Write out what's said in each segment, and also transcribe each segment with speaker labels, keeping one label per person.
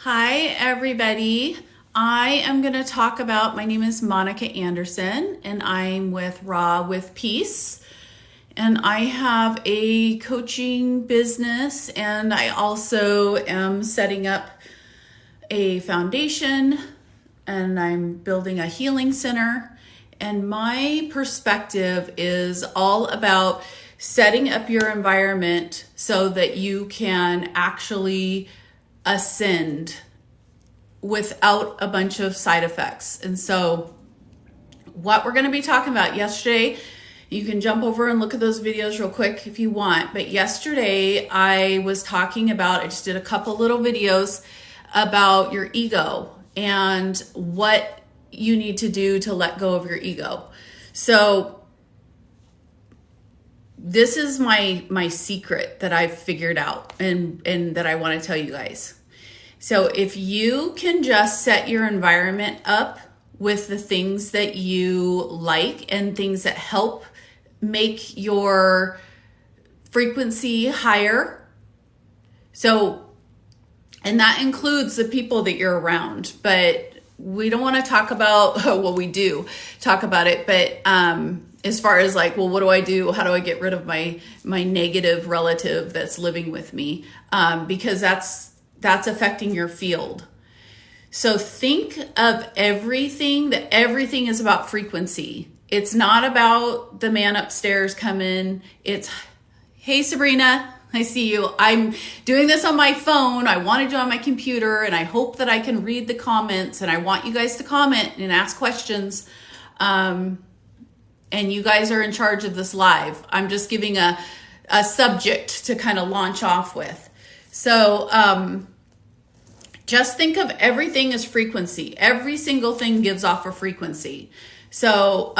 Speaker 1: Hi, everybody. I am going to talk about, my name is Monica Anderson, and I'm with Raw with Peace. And I have a coaching business, and I also am setting up a foundation, and I'm building a healing center. And my perspective is all about setting up your environment so that you can actually ascend without a bunch of side effects. And so what we're going to be talking about yesterday, you can jump over and look at those videos real quick if you want. But yesterday I was talking about, I just did a couple little videos about your ego and what you need to do to let go of your ego. So this is my secret that I've figured out and that I want to tell you guys. So if you can just set your environment up with the things that you like and things that help make your frequency higher. So, and that includes the people that you're around, but we don't want to talk about, well, we do talk about it, but as far as like, well, what do I do? How do I get rid of my negative relative that's living with me? Because that's affecting your field. So think of everything is about frequency. It's not about the man upstairs coming. It's, hey, Sabrina, I see you. I'm doing this on my phone. I want to do it on my computer, and I hope that I can read the comments, and I want you guys to comment and ask questions. And you guys are in charge of this live. I'm just giving a subject to kind of launch off with. So just think of everything as frequency. Every single thing gives off a frequency. So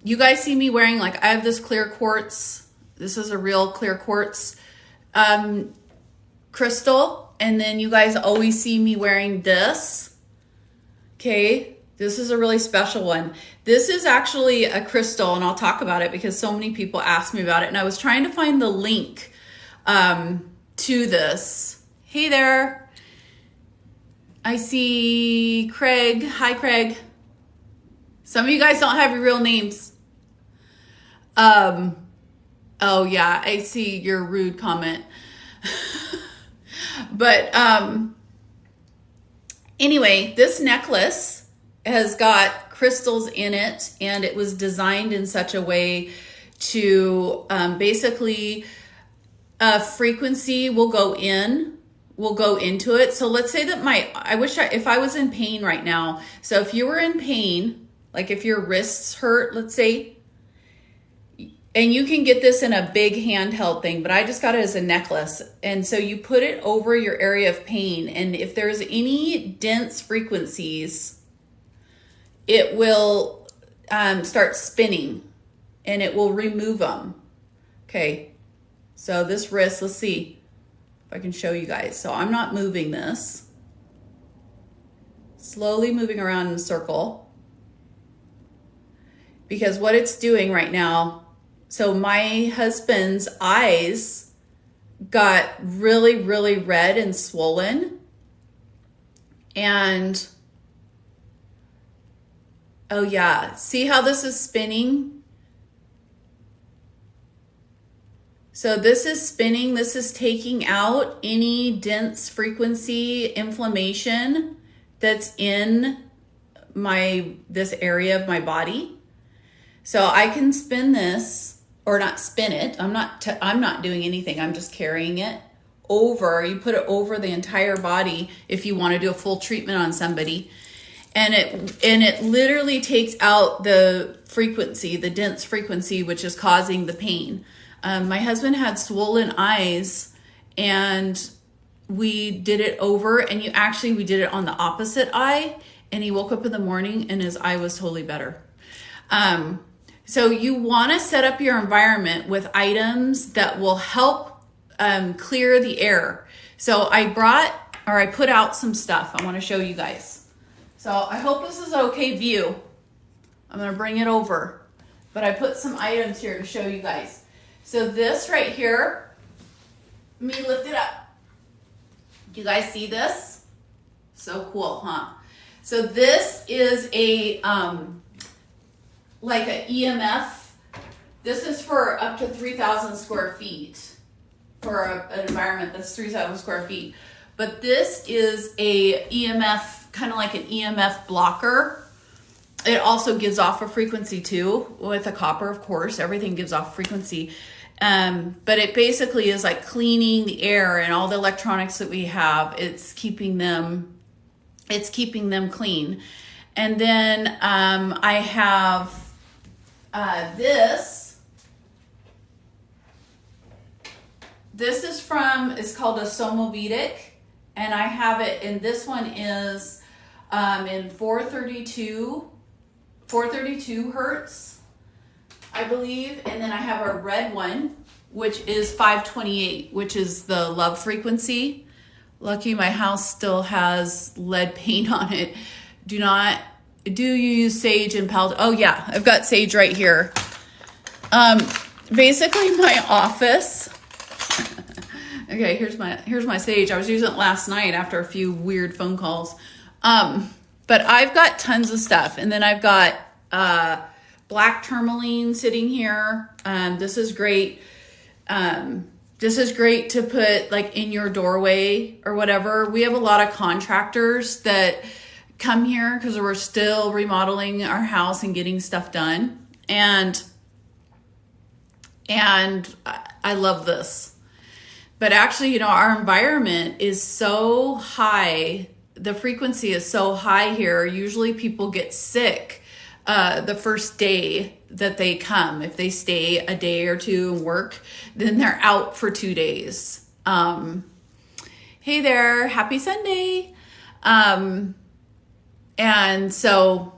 Speaker 1: you guys see me wearing, like, I have this clear quartz. This is a real clear quartz crystal. And then you guys always see me wearing this. Okay, this is a really special one. This is actually a crystal, and I'll talk about it because so many people asked me about it. And I was trying to find the link to this. Hey there. I see Craig. Hi, Craig. Some of you guys don't have your real names. Oh yeah, I see your rude comment. But anyway, this necklace has got crystals in it, and it was designed in such a way to basically a frequency will go into it. So let's say that if I was in pain right now. So if you were in pain, like if your wrists hurt, let's say, and you can get this in a big handheld thing, but I just got it as a necklace. And so you put it over your area of pain. And if there's any dense frequencies, it will start spinning and it will remove them. Okay. So this wrist, let's see if I can show you guys. So I'm not moving this. Slowly moving around in a circle. Because what it's doing right now, so my husband's eyes got really, really red and swollen. And, oh yeah, see how this is spinning? So this is spinning, this is taking out any dense frequency inflammation that's in this area of my body. So I can spin this, or not spin it. I'm not doing anything. I'm just carrying it over. You put it over the entire body if you want to do a full treatment on somebody. And it literally takes out the frequency, the dense frequency, which is causing the pain. My husband had swollen eyes, and we did it over, and we did it on the opposite eye, and he woke up in the morning and his eye was totally better. So you want to set up your environment with items that will help clear the air. So I put out some stuff I want to show you guys. So I hope this is an okay view. I'm going to bring it over, but I put some items here to show you guys. So this right here, let me lift it up. Do you guys see this? So cool, huh? So this is a, like an EMF. This is for up to 3,000 square feet for an environment that's 3,000 square feet. But this is a EMF, kind of like an EMF blocker. It also gives off a frequency too, with the copper, of course. Everything gives off frequency. But it basically is like cleaning the air and all the electronics that we have. It's keeping them clean. And then I have this. This is it's called a Somovedic, and I have it, and this one is in 432 hertz, I believe. And then I have a red one, which is 528, which is the love frequency. Lucky my house still has lead paint on it. Do you use sage and palo? Oh yeah, I've got sage right here. Basically my office. Okay, here's my sage. I was using it last night after a few weird phone calls. But I've got tons of stuff. And then I've got black tourmaline sitting here. This is great. This is great to put like in your doorway or whatever. We have a lot of contractors that come here because we're still remodeling our house and getting stuff done. And I love this. But actually, our environment is so high. The frequency is so high here. Usually people get sick the first day that they come. If they stay a day or two and work, then they're out for 2 days. Hey there, happy Sunday. And so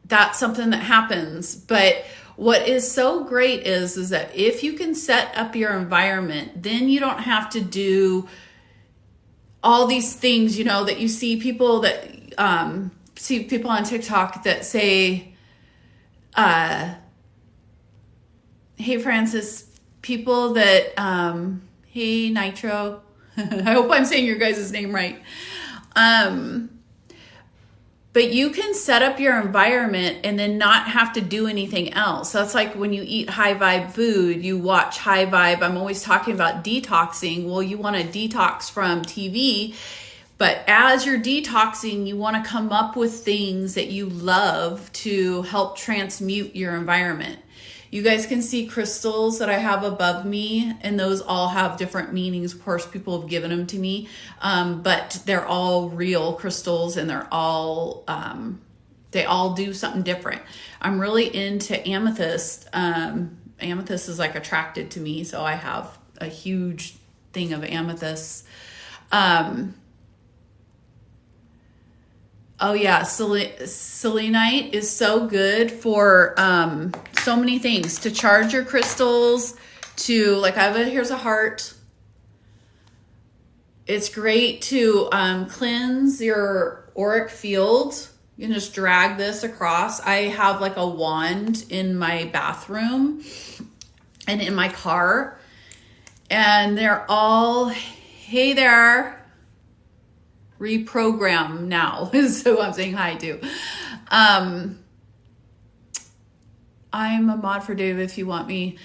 Speaker 1: that's something that happens. But what is so great is that if you can set up your environment, then you don't have to do all these things, that you see people that, see people on TikTok that say, hey, Francis, people that, hey, Nitro, I hope I'm saying your guys' name right. But you can set up your environment and then not have to do anything else. That's like when you eat high vibe food, you watch high vibe. I'm always talking about detoxing. Well, you want to detox from TV, but as you're detoxing, you want to come up with things that you love to help transmute your environment. You guys can see crystals that I have above me, and those all have different meanings. Of course, people have given them to me, but they're all real crystals, and they're all they all do something different. I'm really into amethyst. Amethyst is like attracted to me, so I have a huge thing of amethyst. Oh yeah, selenite is so good for so many things. To charge your crystals, to like here's a heart. It's great to cleanse your auric field. You can just drag this across. I have like a wand in my bathroom and in my car, and they're all, hey there. Reprogram now is who I'm saying hi to. I'm a mod for Dave if you want me.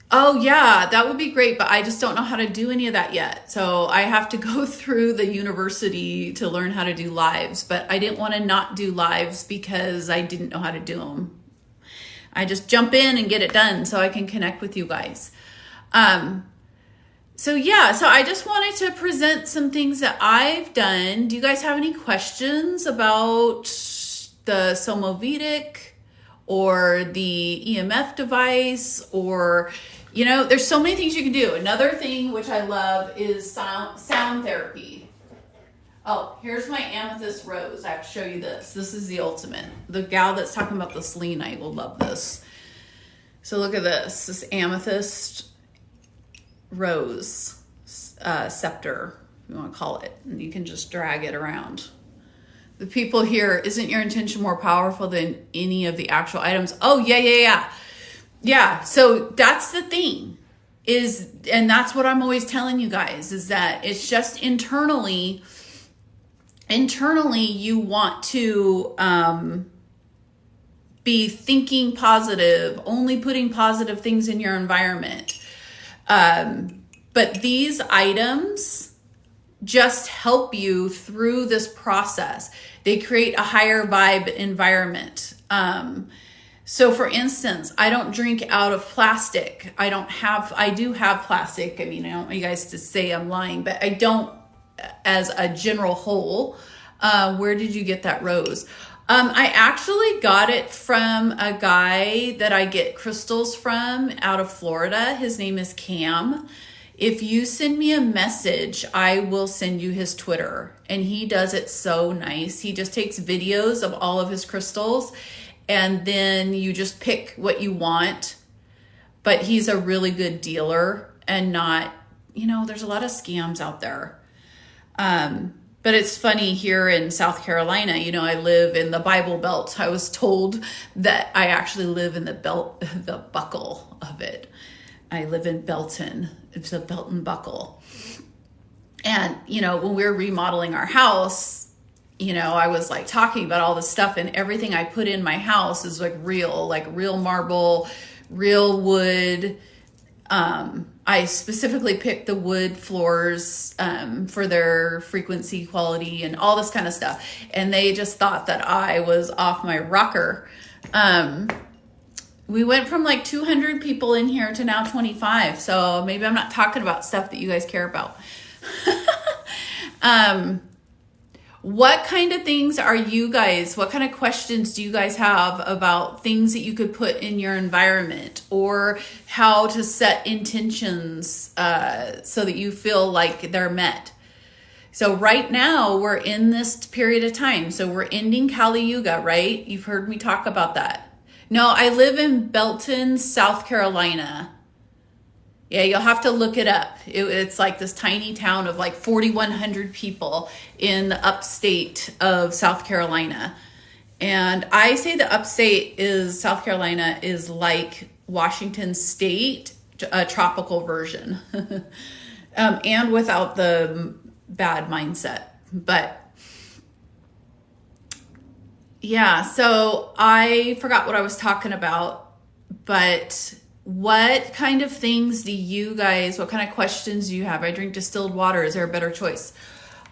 Speaker 1: Oh yeah, that would be great, but I just don't know how to do any of that yet. So I have to go through the university to learn how to do lives, but I didn't want to not do lives because I didn't know how to do them. I just jump in and get it done so I can connect with you guys. So I just wanted to present some things that I've done. Do you guys have any questions about the Somovedic or the EMF device, or, there's so many things you can do. Another thing which I love is sound therapy. Oh, here's my amethyst rose. I have to show you this. This is the ultimate. The gal that's talking about the selenite will love this. So look at this amethyst rose scepter, if you want to call it, and you can just drag it around. The people here, isn't your intention more powerful than any of the actual items? Oh yeah. So that's the thing. and that's what I'm always telling you guys, is that it's just internally you want to be thinking positive, only putting positive things in your environment. But these items just help you through this process. They create a higher vibe environment. So for instance, I don't drink out of plastic. I do have plastic. I mean, I don't want you guys to say I'm lying, but I don't as a general whole. Where did you get that rose? I actually got it from a guy that I get crystals from out of Florida. His name is Cam. If you send me a message, I will send you his Twitter, and he does it so nice. He just takes videos of all of his crystals, and then you just pick what you want. But he's a really good dealer, and not, there's a lot of scams out there. But it's funny, here in South Carolina, I live in the Bible Belt. I was told that I actually live in the buckle of it. I live in Belton. It's a Belton buckle. And, when we were remodeling our house, I was like talking about all this stuff, and everything I put in my house is like real marble, real wood. I specifically picked the wood floors for their frequency, quality, and all this kind of stuff. And they just thought that I was off my rocker. We went from like 200 people in here to now 25. So maybe I'm not talking about stuff that you guys care about. What kind of things what kind of questions do you guys have about things that you could put in your environment, or how to set intentions so that you feel like they're met? So right now we're in this period of time. So we're ending Kali Yuga, right? You've heard me talk about that. No, I live in Belton, South Carolina. Yeah, you'll have to look it up. It's like this tiny town of like 4,100 people in the upstate of South Carolina. And I say the upstate South Carolina is like Washington State, a tropical version. And without the bad mindset. But yeah, so I forgot what I was talking about, but what kind of things what kind of questions do you have? I drink distilled water. Is there a better choice?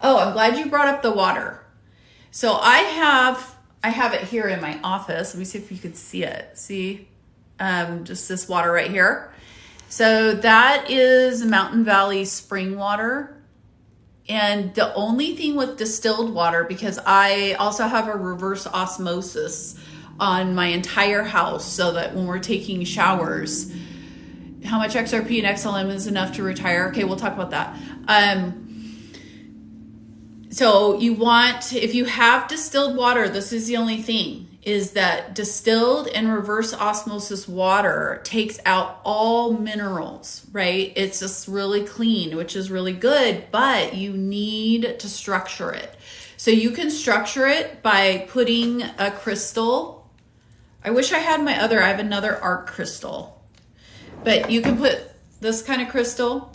Speaker 1: Oh, I'm glad you brought up the water. So I have it here in my office. Let me see if you could see it. See, just this water right here. So that is Mountain Valley spring water. And the only thing with distilled water, because I also have a reverse osmosis on my entire house, so that when we're taking showers, how much XRP and XLM is enough to retire? Okay, we'll talk about that. So if you have distilled water, this is the only thing, is that distilled and reverse osmosis water takes out all minerals, right? It's just really clean, which is really good, but you need to structure it. So you can structure it by putting a crystal. I wish I had I have another arc crystal, but you can put this kind of crystal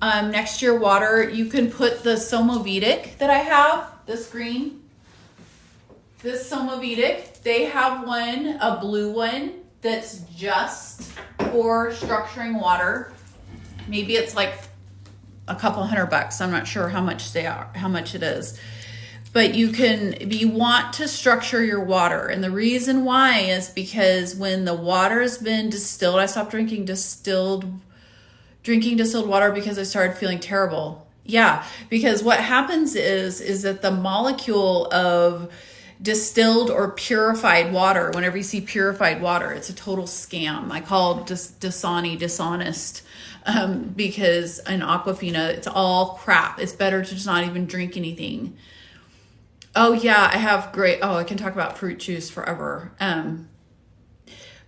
Speaker 1: next to your water. You can put the Somovedic that I have, this green. This Somovedic, they have a blue one that's just for structuring water. Maybe it's like a couple $100. I'm not sure how much it is. But you want to structure your water. And the reason why is because when the water has been distilled, I stopped drinking distilled water because I started feeling terrible. Yeah, because what happens is that the molecule of distilled or purified water, whenever you see purified water, it's a total scam. I call Dasani dishonest because in Aquafina, it's all crap. It's better to just not even drink anything. Oh yeah, I can talk about fruit juice forever.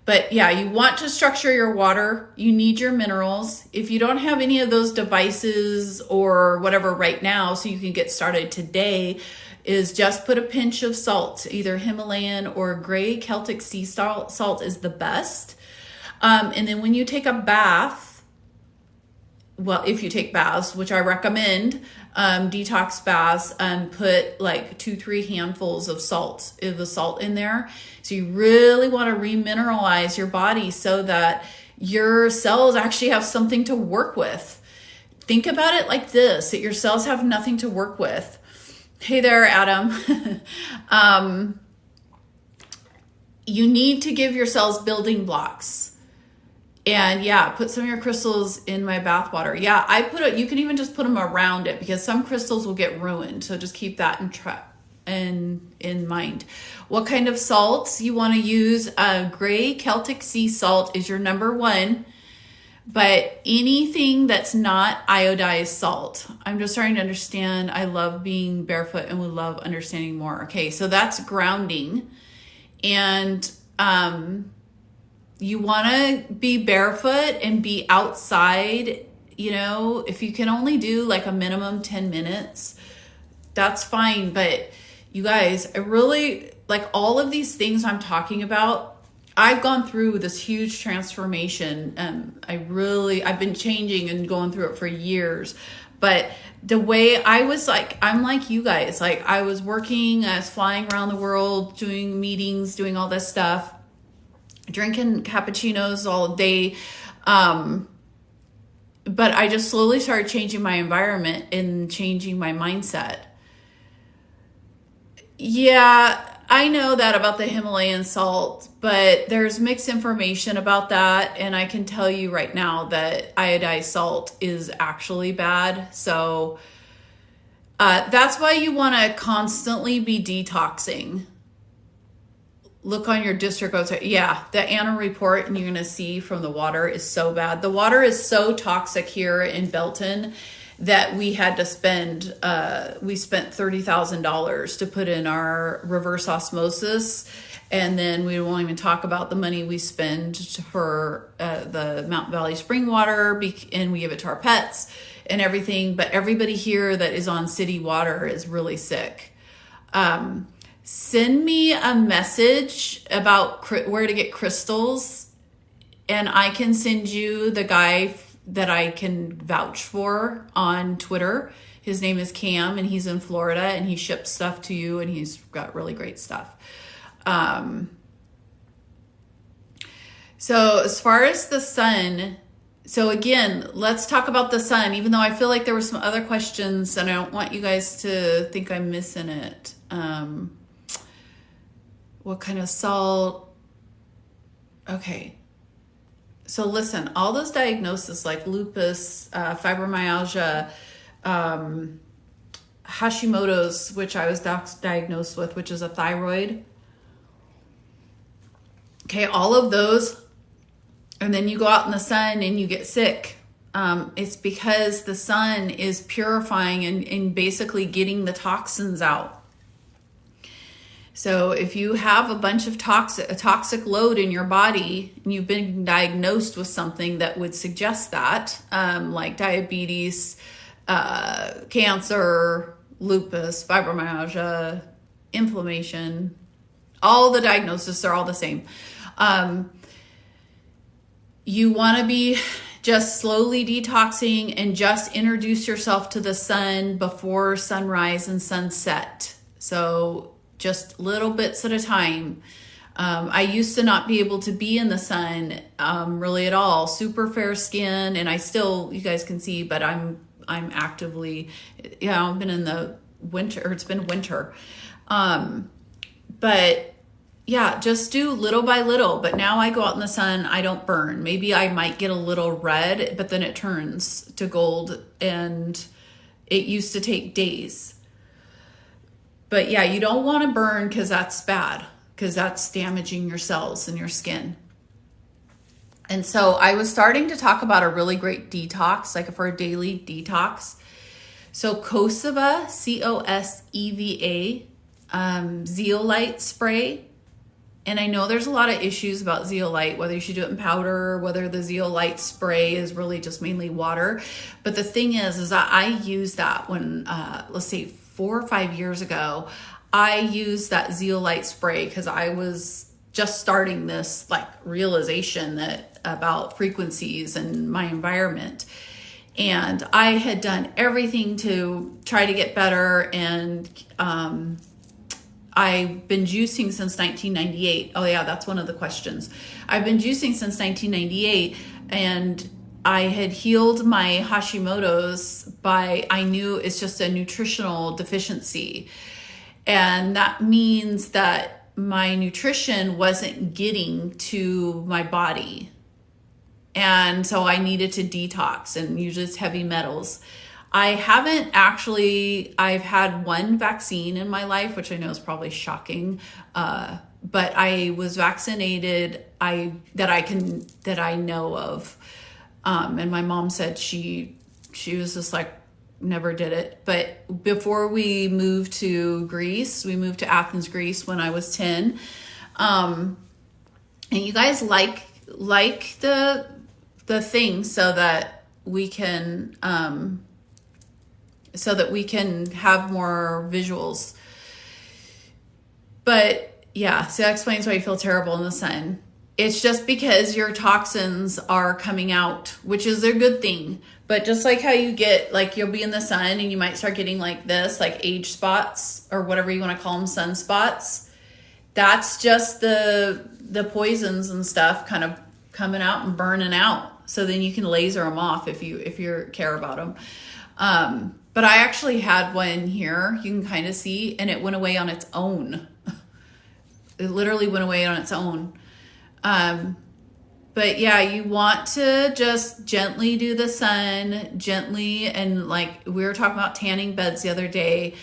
Speaker 1: But yeah, you want to structure your water. You need your minerals. If you don't have any of those devices or whatever right now, so you can get started today, is just put a pinch of salt, either Himalayan or gray Celtic sea salt is the best. And then when you take a bath, well, if you take baths, which I recommend, detox baths, put like 2-3 handfuls of salt in there. So you really want to remineralize your body so that your cells actually have something to work with. Think about it like this, that your cells have nothing to work with. Hey there, Adam. You need to give your cells building blocks. And yeah, put some of your crystals in my bath water. Yeah, you can even just put them around it because some crystals will get ruined. So just keep that in mind. What kind of salts you want to use? Gray Celtic sea salt is your number one, but anything that's not iodized salt. I'm just starting to understand. I love being barefoot and would love understanding more. Okay, so that's grounding. And, you want to be barefoot and be outside, if you can only do like a minimum 10 minutes, that's fine. But you guys, I really like all of these things I'm talking about. I've gone through this huge transformation. I've been changing and going through it for years. But the way I'm like you guys, like I was working, I was flying around the world, doing meetings, doing all this stuff, drinking cappuccinos all day. But I just slowly started changing my environment and changing my mindset. Yeah, I know that about the Himalayan salt, but there's mixed information about that. And I can tell you right now that iodized salt is actually bad. So that's why you want to constantly be detoxing. Look on your district website. Yeah, the annual report, and you're going to see from the water is so bad. The water is so toxic here in Belton that we had to spend, we spent $30,000 to put in our reverse osmosis. And then we won't even talk about the money we spend for the Mountain Valley spring water, and we give it to our pets and everything. But everybody here that is on city water is really sick. Send me a message about where to get crystals, and I can send you the guy that I can vouch for on Twitter. His name is Cam, and he's in Florida, and he ships stuff to you, and he's got really great stuff. So as far as the sun, so again, let's talk about the sun, even though I feel like there were some other questions, and I don't want you guys to think I'm missing it. What kind of salt? Okay. So listen, all those diagnoses like lupus, fibromyalgia, Hashimoto's, which I was diagnosed with, which is a thyroid. Okay, all of those. And then you go out in the sun and you get sick. It's because the sun is purifying and basically getting the toxins out. So if you have a bunch of a toxic load in your body, and you've been diagnosed with something that would suggest that, like diabetes, cancer, lupus, fibromyalgia, inflammation, all the diagnoses are all the same. You want to be just slowly detoxing and just introduce yourself to the sun before sunrise and sunset. So just little bits at a time. I used to not be able to be in the sun really at all. Super fair skin, and I still, you guys can see, but I'm actively, I've been in the winter, or it's been winter. But yeah, just do little by little. But now I go out in the sun, I don't burn. Maybe I might get a little red, but then it turns to gold, and it used to take days. But yeah, you don't want to burn because that's bad, because that's damaging your cells and your skin. And so I was starting to talk about a really great detox, like for a daily detox. So Coseva, Coseva, zeolite spray. And I know there's a lot of issues about zeolite, whether you should do it in powder, whether the zeolite spray is really just mainly water. But the thing is that I used that when, let's say 4 or 5 years ago, I used that zeolite spray because I was just starting this like realization that about frequencies and my environment. And I had done everything to try to get better. And I've been juicing since 1998. Oh yeah, that's one of the questions. I've been juicing since 1998, and I had healed my Hashimoto's I knew it's just a nutritional deficiency. And that means that my nutrition wasn't getting to my body. And so I needed to detox, and usually it's heavy metals. I've had one vaccine in my life, which I know is probably shocking. But I was vaccinated that I know of. And my mom said she was just like, never did it. But before we moved to Greece, we moved to Athens, Greece when I was 10. And you guys like the thing so that we can have more visuals. But yeah, so that explains why you feel terrible in the sun. It's just because your toxins are coming out, which is a good thing. But just like how you get, like, you'll be in the sun and you might start getting like this, like age spots or whatever you want to call them, sunspots. That's just the poisons and stuff kind of coming out and burning out. So then you can laser them off if you care about them. But I actually had one here, you can kind of see, and it went away on its own. It literally went away on its own. But yeah, you want to just gently do the sun, gently, and like we were talking about tanning beds the other day,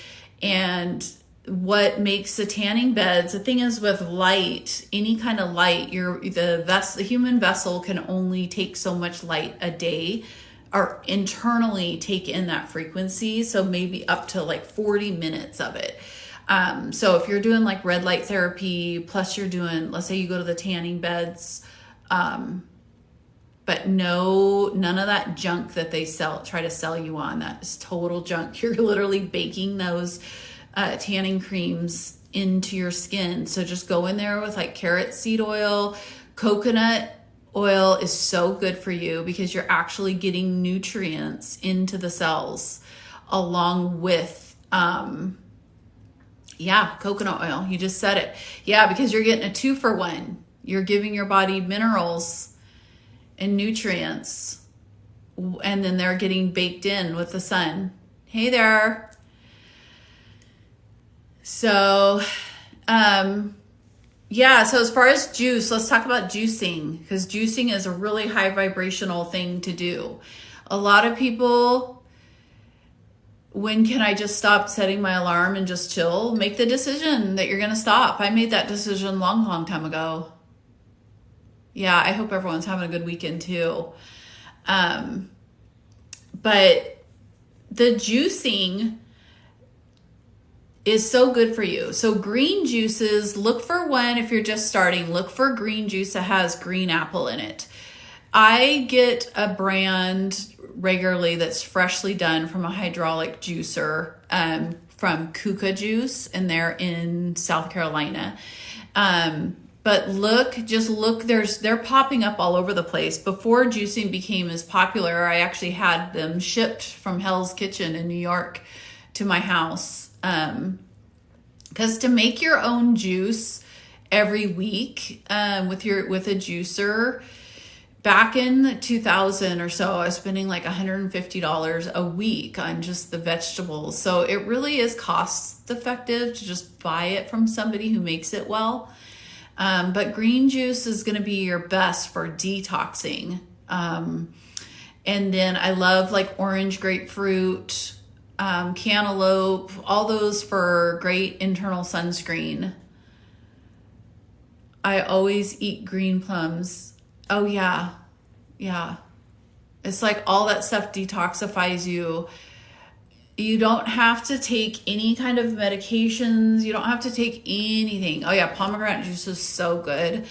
Speaker 1: and what makes the tanning beds, the thing is with light, any kind of light, the human vessel can only take so much light a day, or internally take in that frequency. So maybe up to like 40 minutes of it. So if you're doing like red light therapy, plus you're doing, let's say you go to the tanning beds, but none of that junk that they try to sell you on. That is total junk. You're literally baking those tanning creams into your skin. So just go in there with like carrot seed oil. Coconut oil is so good for you because you're actually getting nutrients into the cells along with, coconut oil. You just said it. Yeah, because you're getting a 2-for-1. You're giving your body minerals and nutrients, and then they're getting baked in with the sun. Hey there. So, so as far as juice, let's talk about juicing, because juicing is a really high vibrational thing to do. A lot of people, when can I just stop setting my alarm and just chill? Make the decision that you're going to stop. I made that decision long time ago. Yeah, I hope everyone's having a good weekend too. But the juicing is so good for you. So green juices, look for one, if you're just starting, look for green juice that has green apple in it. I get a brand regularly that's freshly done from a hydraulic juicer, from Kuka Juice, and they're in South Carolina. But just look, they're popping up all over the place. Before juicing became as popular, I actually had them shipped from Hell's Kitchen in New York to my house. Because to make your own juice every week, with a juicer, back in 2000 or so, I was spending like $150 a week on just the vegetables. So it really is cost effective to just buy it from somebody who makes it well. But green juice is going to be your best for detoxing. And then I love like orange, grapefruit, cantaloupe, all those for great internal sunscreen. I always eat green plums. Oh yeah. Yeah. It's like all that stuff detoxifies you. You don't have to take any kind of medications. You don't have to take anything. Oh yeah, pomegranate juice is so good.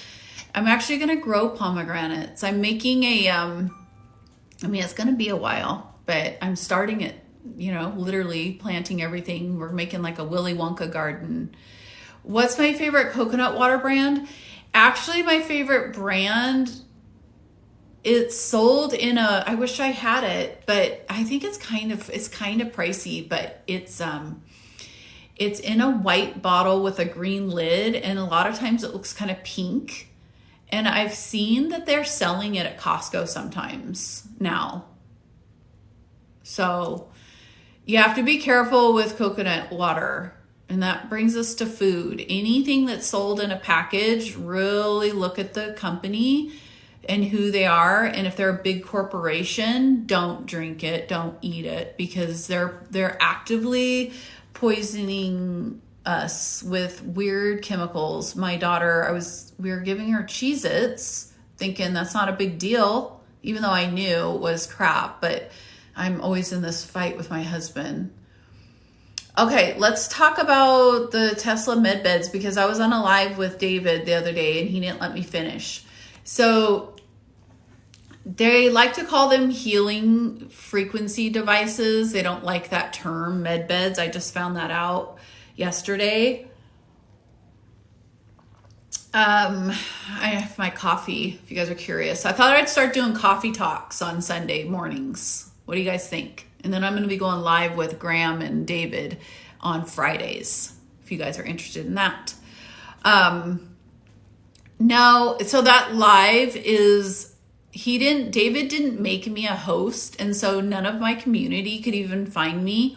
Speaker 1: I'm actually going to grow pomegranates. I'm making it's going to be a while, but I'm starting it, literally planting everything. We're making like a Willy Wonka garden. What's my favorite coconut water brand? Actually, my favorite brand it's sold in a, I wish I had it, but I think it's kind of pricey, but it's in a white bottle with a green lid, and a lot of times it looks kind of pink. And I've seen that they're selling it at Costco sometimes now. So you have to be careful with coconut water. And that brings us to food. Anything that's sold in a package, really look at the company and who they are. And if they're a big corporation, don't drink it, don't eat it, because they're actively poisoning us with weird chemicals. My daughter, we were giving her Cheez-Its, thinking that's not a big deal, even though I knew it was crap, but I'm always in this fight with my husband. Okay, let's talk about the Tesla med beds, because I was on a live with David the other day and he didn't let me finish. So they like to call them healing frequency devices. They don't like that term, med beds. I just found that out yesterday. I have my coffee, if you guys are curious. I thought I'd start doing coffee talks on Sunday mornings. What do you guys think? And then I'm going to be going live with Graham and David on Fridays, if you guys are interested in that. No, so that live is, David didn't make me a host, and so none of my community could even find me.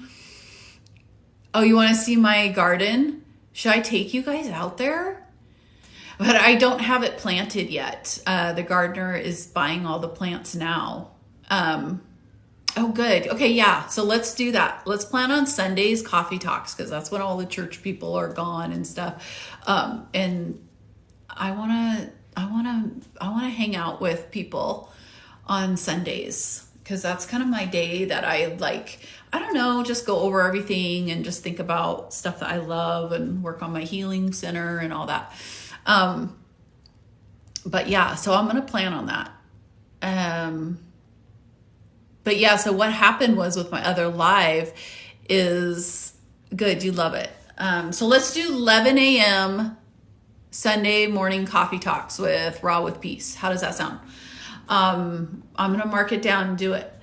Speaker 1: Oh, you want to see my garden? Should I take you guys out there? But I don't have it planted yet. The gardener is buying all the plants now. Oh, good. Okay, yeah. So let's do that. Let's plan on Sundays coffee talks, because that's when all the church people are gone and stuff. And I wanna hang out with people on Sundays, because that's kind of my day that I like. I don't know, just go over everything and just think about stuff that I love and work on my healing center and all that. But yeah, so I'm gonna plan on that. But yeah, so what happened was with my other live is good. You love it. So let's do 11 a.m. Sunday morning coffee talks with Raw with Peace. How does that sound? I'm going to mark it down and do it.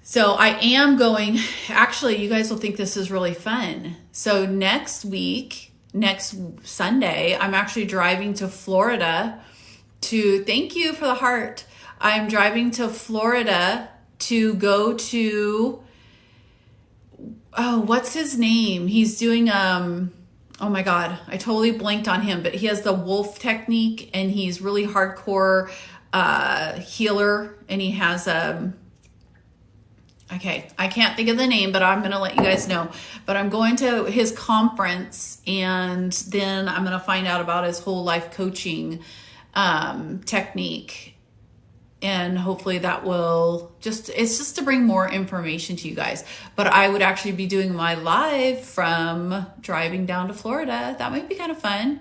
Speaker 1: So I am going, actually, you guys will think this is really fun. So next Sunday, I'm actually driving to Florida thank you for the heart. I'm driving to Florida to go to, what's his name? He's doing, oh my God, I totally blanked on him, but he has the wolf technique and he's really hardcore healer, and he has, okay, I can't think of the name, but I'm going to let you guys know. But I'm going to his conference, and then I'm going to find out about his whole life coaching technique. And hopefully that will it's just to bring more information to you guys. But I would actually be doing my live from driving down to Florida. That might be kind of fun.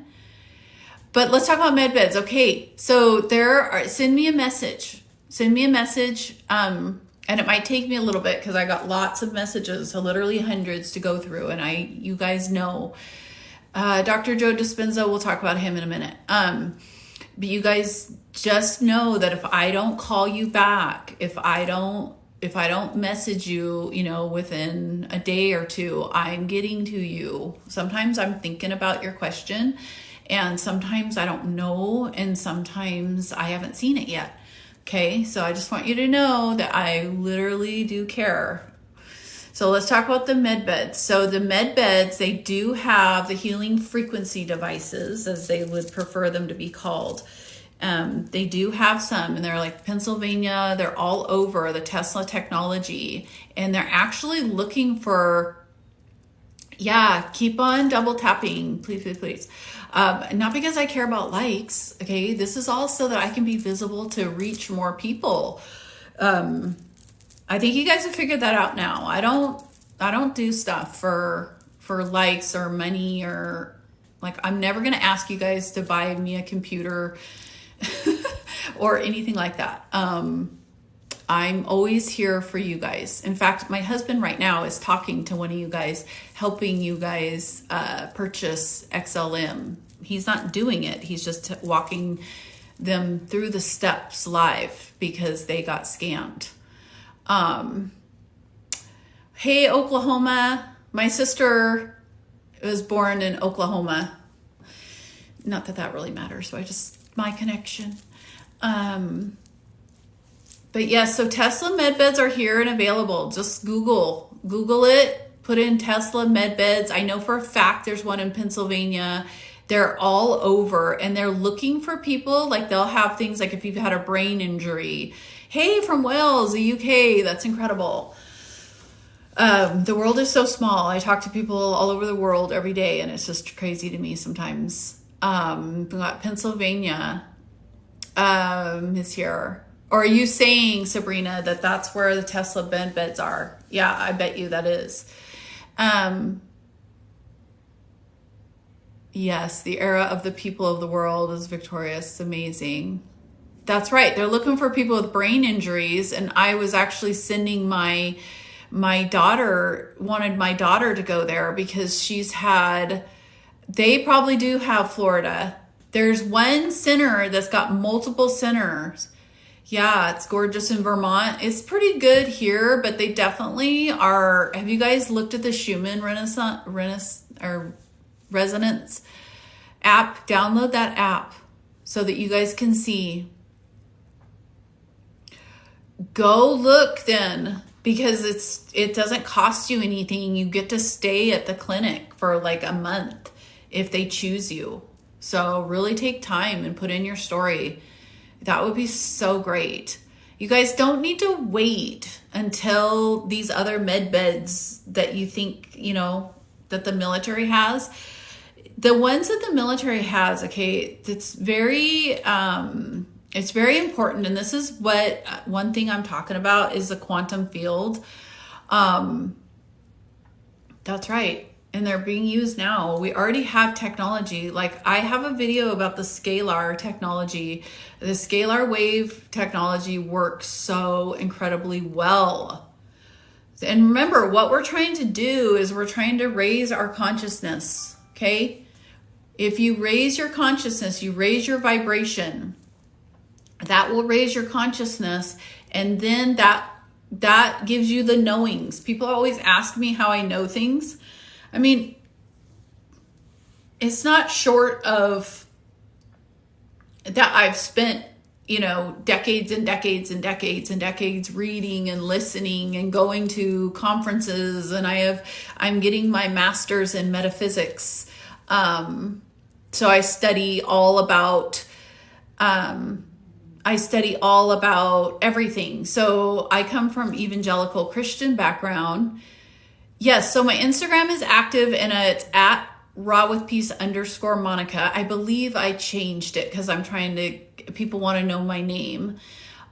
Speaker 1: But let's talk about med beds. Okay, so send me a message. And it might take me a little bit because I got lots of messages, so literally hundreds to go through. And you guys know, Dr. Joe Dispenza, we'll talk about him in a minute. But you guys just know that if I don't call you back, if I don't message you, within a day or two, I'm getting to you. Sometimes I'm thinking about your question, and sometimes I don't know, and sometimes I haven't seen it yet. Okay, so I just want you to know that I literally do care. So let's talk about the med beds. So the med beds, they do have the healing frequency devices, as they would prefer them to be called. They do have some, and they're like Pennsylvania. They're all over the Tesla technology, and they're actually looking for, keep on double tapping, please, please, please. Not because I care about likes. Okay. This is all so that I can be visible to reach more people. I think you guys have figured that out now. I don't do stuff for likes or money, or like, I'm never going to ask you guys to buy me a computer or anything like that. I'm always here for you guys. In fact, my husband right now is talking to one of you guys, helping you guys purchase XLM. He's not doing it. He's just walking them through the steps live because they got scammed. Hey, Oklahoma. My sister was born in Oklahoma. Not that that really matters, so my connection. But yes, so Tesla med beds are here and available. Just Google it, put in Tesla med beds. I know for a fact there's one in Pennsylvania. They're all over, and they're looking for people. Like, they'll have things like if you've had a brain injury. Hey, from Wales, the UK, that's incredible. The world is so small. I talk to people all over the world every day, and it's just crazy to me sometimes. We got Pennsylvania is here. Or are you saying, Sabrina, that that's where the Tesla med beds are? Yeah, I bet you that is. Yes, the era of the people of the world is victorious. Amazing. That's right. They're looking for people with brain injuries. And I was actually sending my daughter, wanted my daughter to go there because they probably do have Florida. There's one center that's got multiple centers. Yeah, it's gorgeous in Vermont. It's pretty good here, but they definitely are. Have you guys looked at the Schumann Resonance app? Download that app so that you guys can see. Go look then, because it doesn't cost you anything. You get to stay at the clinic for like a month if they choose you. So really take time and put in your story. That would be so great. You guys don't need to wait until these other med beds that you think, that the military has. The ones that the military has, okay, it's very important. And this is what one thing I'm talking about is the quantum field. That's right. And they're being used now. We already have technology. Like, I have a video about the scalar technology. The scalar wave technology works so incredibly well. And remember, what we're trying to do is we're trying to raise our consciousness, okay? If you raise your consciousness, you raise your vibration, that will raise your consciousness, and then that gives you the knowings. People always ask me how I know things. I mean, it's not short of that I've spent, decades and decades and decades and decades reading and listening and going to conferences, and I'm getting my master's in metaphysics. So I study all about everything. So I come from evangelical Christian background. Yes, so my Instagram is active, and it's at rawwithpeace_Monica. I believe I changed it because people want to know my name.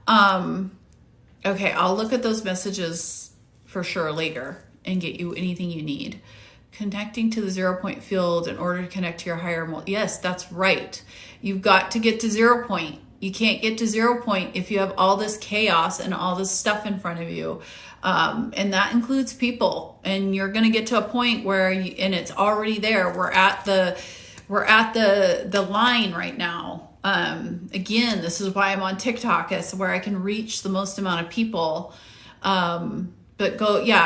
Speaker 1: Okay, I'll look at those messages for sure later and get you anything you need. Connecting to the 0 point field in order to connect to your higher. Yes, that's right. You've got to get to 0 point. You can't get to 0 point if you have all this chaos and all this stuff in front of you. And that includes people, and you're going to get to a point where and it's already there. We're at the line right now. Again, this is why I'm on TikTok. It's where I can reach the most amount of people. But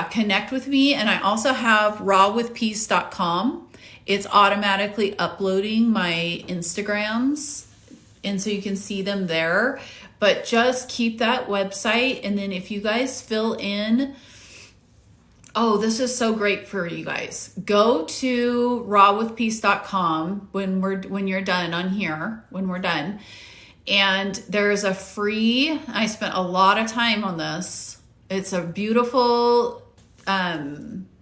Speaker 1: connect with me. And I also have rawwithpeace.com. It's automatically uploading my Instagrams, and so you can see them there. But just keep that website. And then if you guys fill in, this is so great for you guys. Go to rawwithpeace.com when you're done on here, when we're done. And there's a free, I spent a lot of time on this. It's a beautiful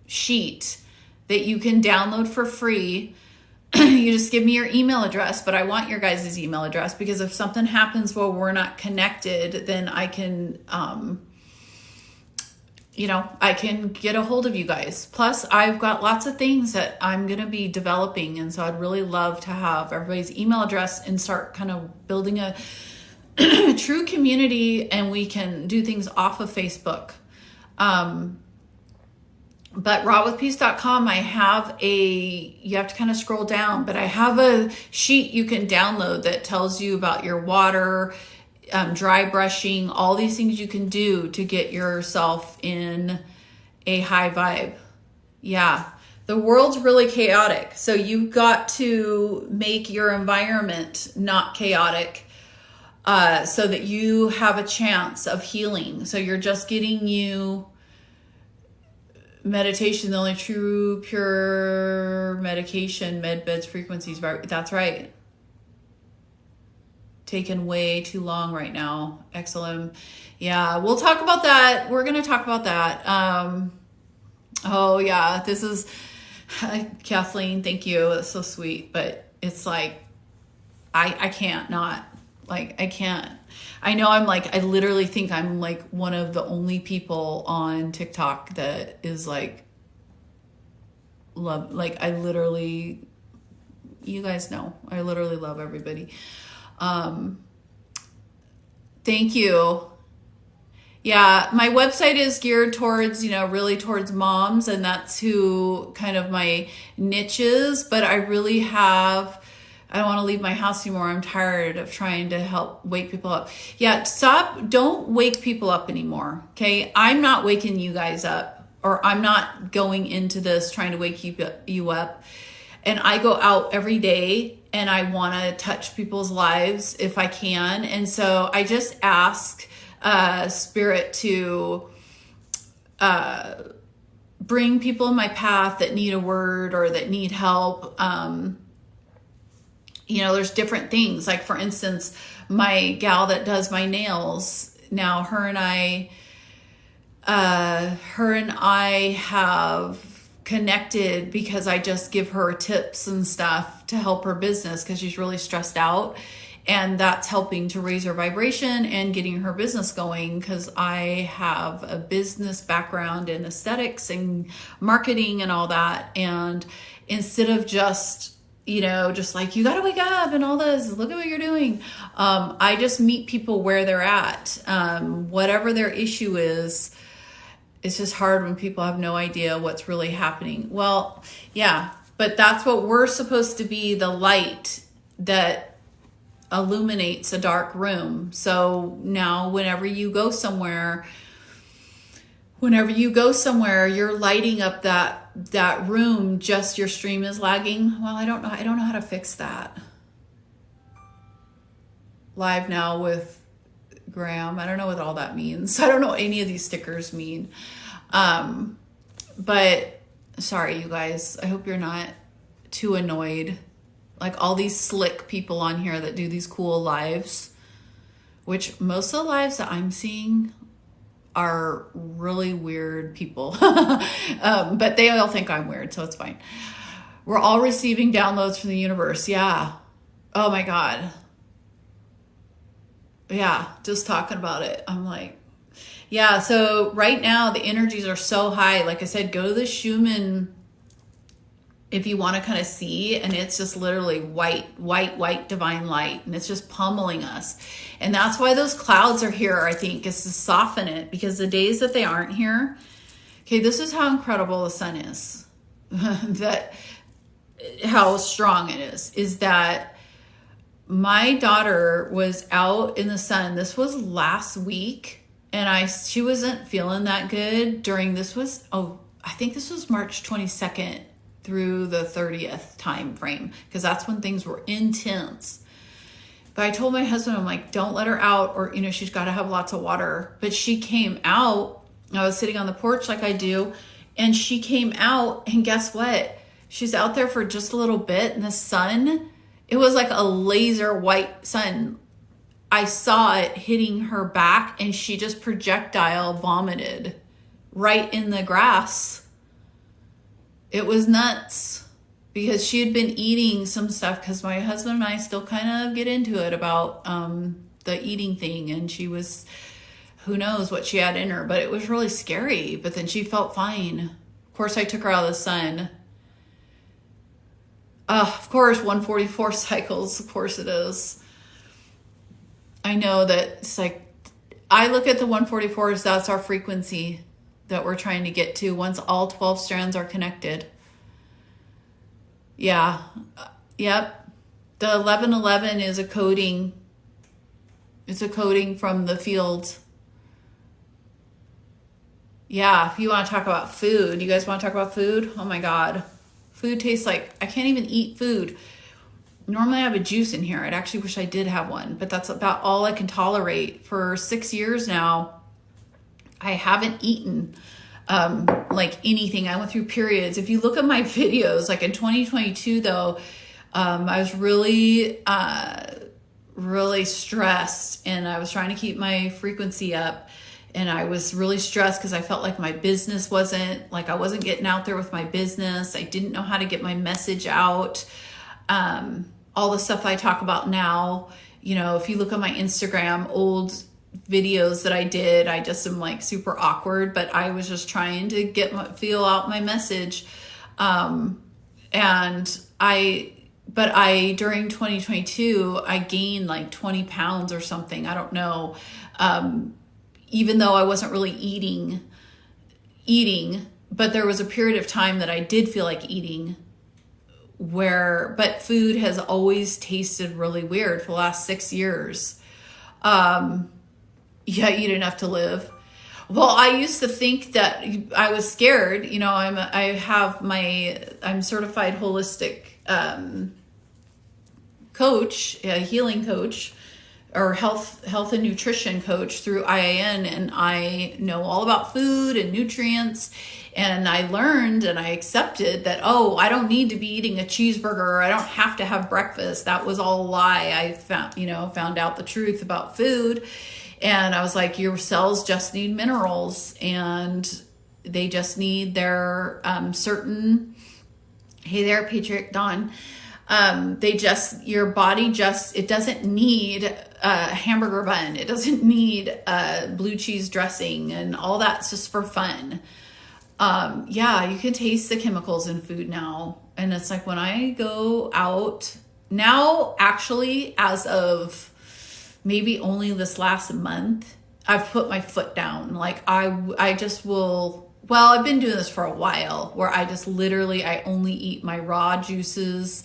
Speaker 1: sheet that you can download for free. You just give me your email address, but I want your guys' email address, because if something happens while we're not connected, then I can, I can get a hold of you guys. Plus, I've got lots of things that I'm going to be developing. And so I'd really love to have everybody's email address and start kind of building a true community, and we can do things off of Facebook. But rawwithpeace.com, I have you have to kind of scroll down, but I have a sheet you can download that tells you about your water, dry brushing, all these things you can do to get yourself in a high vibe. Yeah. The world's really chaotic. So you've got to make your environment not chaotic, so that you have a chance of healing. So you're just getting you meditation, the only true pure medication, med beds, frequencies. That's right. Taken way too long right now. XLM. Yeah, we'll talk about that. We're going to talk about that. Oh yeah, this is Kathleen. Thank you. That's so sweet. But it's like, I can't not. Like, I can't. I know I literally think I'm like one of the only people on TikTok that is like, love, like I literally, you guys know, I literally love everybody. Thank you. Yeah, my website is geared towards, really towards moms, and that's who kind of my niche is, but I don't want to leave my house anymore. I'm tired of trying to help wake people up. Yeah, don't wake people up anymore, okay? I'm not waking you guys up, or I'm not going into this trying to wake you up. And I go out every day and I want to touch people's lives if I can. And so I just ask Spirit to bring people in my path that need a word or that need help. There's different things. Like, for instance, my gal that does my nails now, her and I have connected because I just give her tips and stuff to help her business because she's really stressed out. And that's helping to raise her vibration and getting her business going, because I have a business background in aesthetics and marketing and all that. And instead of just like, you got to wake up and all this, look at what you're doing. I just meet people where they're at. Whatever their issue is, it's just hard when people have no idea what's really happening. Well, yeah, but that's what we're supposed to be, the light that illuminates a dark room. So now whenever you go somewhere, you're lighting up that room. Just your stream is lagging. Well, I don't know how to fix that. Live now with Graham. I don't know what all that means. I don't know what any of these stickers mean. But sorry, you guys. I hope you're not too annoyed. Like all these slick people on here that do these cool lives, which most of the lives that I'm seeing are really weird people. But they all think I'm weird, so it's fine. We're all receiving downloads from the universe. Yeah. Oh my God. Yeah, just talking about it, I'm like, yeah. So right now the energies are so high. Like I said, go to the Schumann if you want to kind of see, and it's just literally white divine light, and it's just pummeling us. And that's why those clouds are here, I think, is to soften it, because the days that they aren't here, okay, this is how incredible the sun is. That how strong it is that my daughter was out in the sun. This was last week, and she wasn't feeling that good during I think this was March 22nd through the 30th time frame, because that's when things were intense. But I told my husband, I'm like, don't let her out, or she's got to have lots of water. But she came out. I was sitting on the porch like I do, and she came out, and guess what? She's out there for just a little bit, and the sun, it was like a laser white sun. I saw it hitting her back, and she just projectile vomited right in the grass. It was nuts, because she had been eating some stuff, because my husband and I still kind of get into it about the eating thing, and she was, who knows what she had in her, but it was really scary. But then she felt fine. Of course, I took her out of the sun. Of course, 144 cycles, of course it is. I know that it's like, I look at the 144s, that's our frequency. that we're trying to get to once all 12 strands are connected. Yeah. Yep. The 1111 is a coding. It's a coding from the field. Yeah, if you want to talk about food, you guys want to talk about food? Oh my God. Food tastes like, I can't even eat food. Normally I have a juice in here. I'd actually wish I did have one, but that's about all I can tolerate. For 6 years now, I haven't eaten like anything. I went through periods. If you look at my videos, like in 2022 though, I was really stressed, and I was trying to keep my frequency up, and I was really stressed because I felt like my business wasn't, like I wasn't getting out there with my business. I didn't know how to get my message out. All the stuff I talk about now, you know, if you look at my Instagram, old videos that I did, I just am like super awkward, but I was just trying to feel out my message. But during 2022, I gained like 20 pounds or something. I don't know. Even though I wasn't really eating, but there was a period of time that I did feel like eating, but food has always tasted really weird for the last 6 years. Yeah, eat enough to live. Well, I used to think that I was scared. You know, I'm certified holistic coach, a healing coach, or health and nutrition coach through IAN, and I know all about food and nutrients. And I learned and I accepted that, oh, I don't need to be eating a cheeseburger, or I don't have to have breakfast. That was all a lie. I found out the truth about food. And I was like, your cells just need minerals, and they just need their certain, hey there, Patriot Dawn. Your body it doesn't need a hamburger bun. It doesn't need blue cheese dressing, and all that's just for fun. Yeah, you can taste the chemicals in food now. And it's like when I go out now, actually, as of maybe only this last month, I've put my foot down. Like I just will, well, I've been doing this for a while, where I just literally, I only eat my raw juices.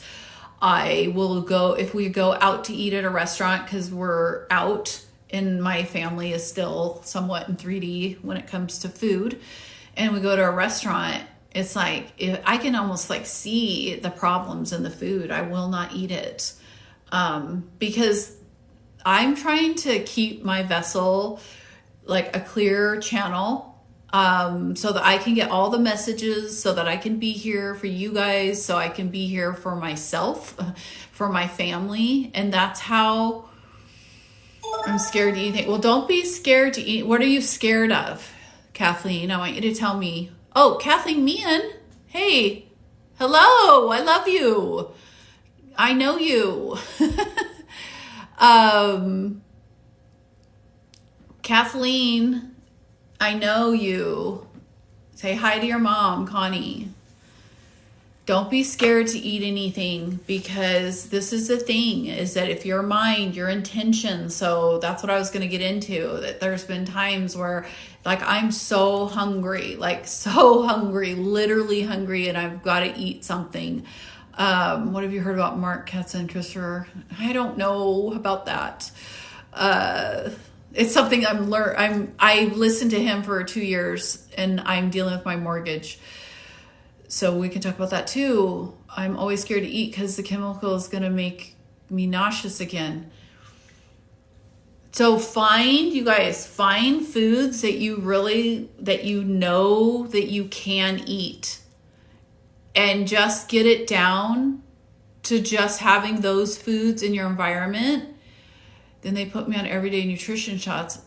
Speaker 1: I will go, if we go out to eat at a restaurant, because we're out and my family is still somewhat in 3D when it comes to food, and we go to a restaurant, it's like, I can almost like see the problems in the food. I will not eat it because I'm trying to keep my vessel like a clear channel, so that I can get all the messages, so that I can be here for you guys, so I can be here for myself, for my family. And that's how I'm scared to eat. Well, don't be scared to eat. What are you scared of, Kathleen? I want you to tell me. Oh, Kathleen Meehan. Hey, hello. I love you. I know you. Kathleen, I know you. Say hi to your mom, Connie. Don't be scared to eat anything, because this is the thing, is that if your mind, your intention, so that's what I was going to get into, that there's been times where like I'm so hungry, literally hungry, and I've got to eat something. What have you heard about Mark Katz and Christopher? I don't know about that. It's something I listened to him for 2 years, and I'm dealing with my mortgage. So we can talk about that too. I'm always scared to eat because the chemical is going to make me nauseous again. So find foods that you know that you can eat, and just get it down to just having those foods in your environment. Then they put me on everyday nutrition shots.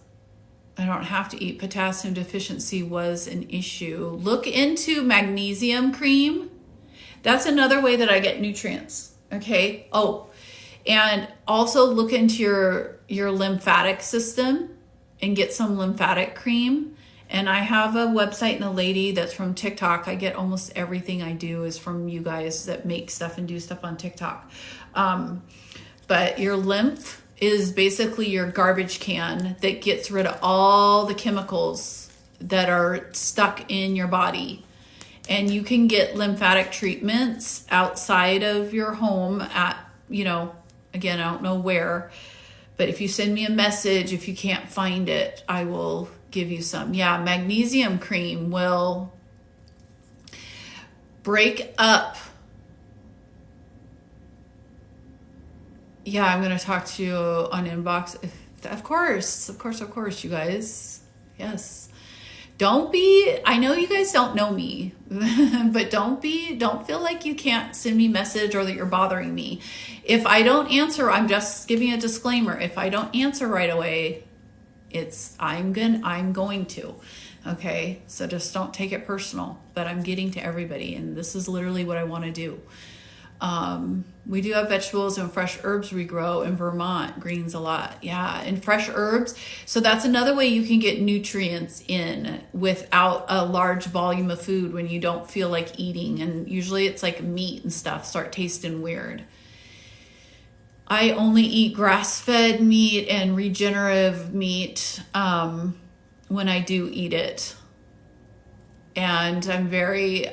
Speaker 1: I don't have to eat. Potassium deficiency was an issue. Look into magnesium cream. That's another way that I get nutrients. Okay. Oh, and also look into your lymphatic system and get some lymphatic cream. And I have a website and a lady that's from TikTok. I get almost everything I do is from you guys that make stuff and do stuff on TikTok. But your lymph is basically your garbage can that gets rid of all the chemicals that are stuck in your body. And you can get lymphatic treatments outside of your home at, again, I don't know where, but if you send me a message, if you can't find it, I will give you some. Yeah, magnesium cream will break up. Yeah, I'm going to talk to you on inbox. Of course, you guys. Yes. I know you guys don't know me, but don't feel like you can't send me a message or that you're bothering me. If I don't answer, I'm just giving a disclaimer. If I don't answer right away, I'm going to. Okay. So just don't take it personal, but I'm getting to everybody. And this is literally what I want to do. We do have vegetables and fresh herbs we grow in Vermont, greens a lot. Yeah. And fresh herbs. So that's another way you can get nutrients in without a large volume of food when you don't feel like eating. And usually it's like meat and stuff start tasting weird. I only eat grass-fed meat and regenerative meat, when I do eat it. And I'm very,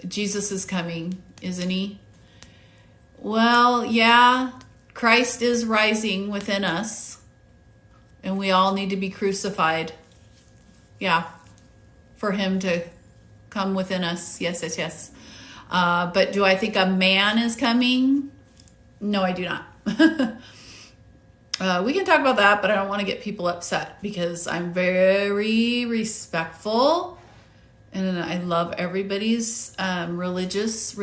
Speaker 1: Jesus is coming, isn't he? Well, yeah, Christ is rising within us, and we all need to be crucified. Yeah, for him to come within us. Yes. But do I think a man is coming? No, I do not. We can talk about that, but I don't want to get people upset because I'm very respectful and I love everybody's religions.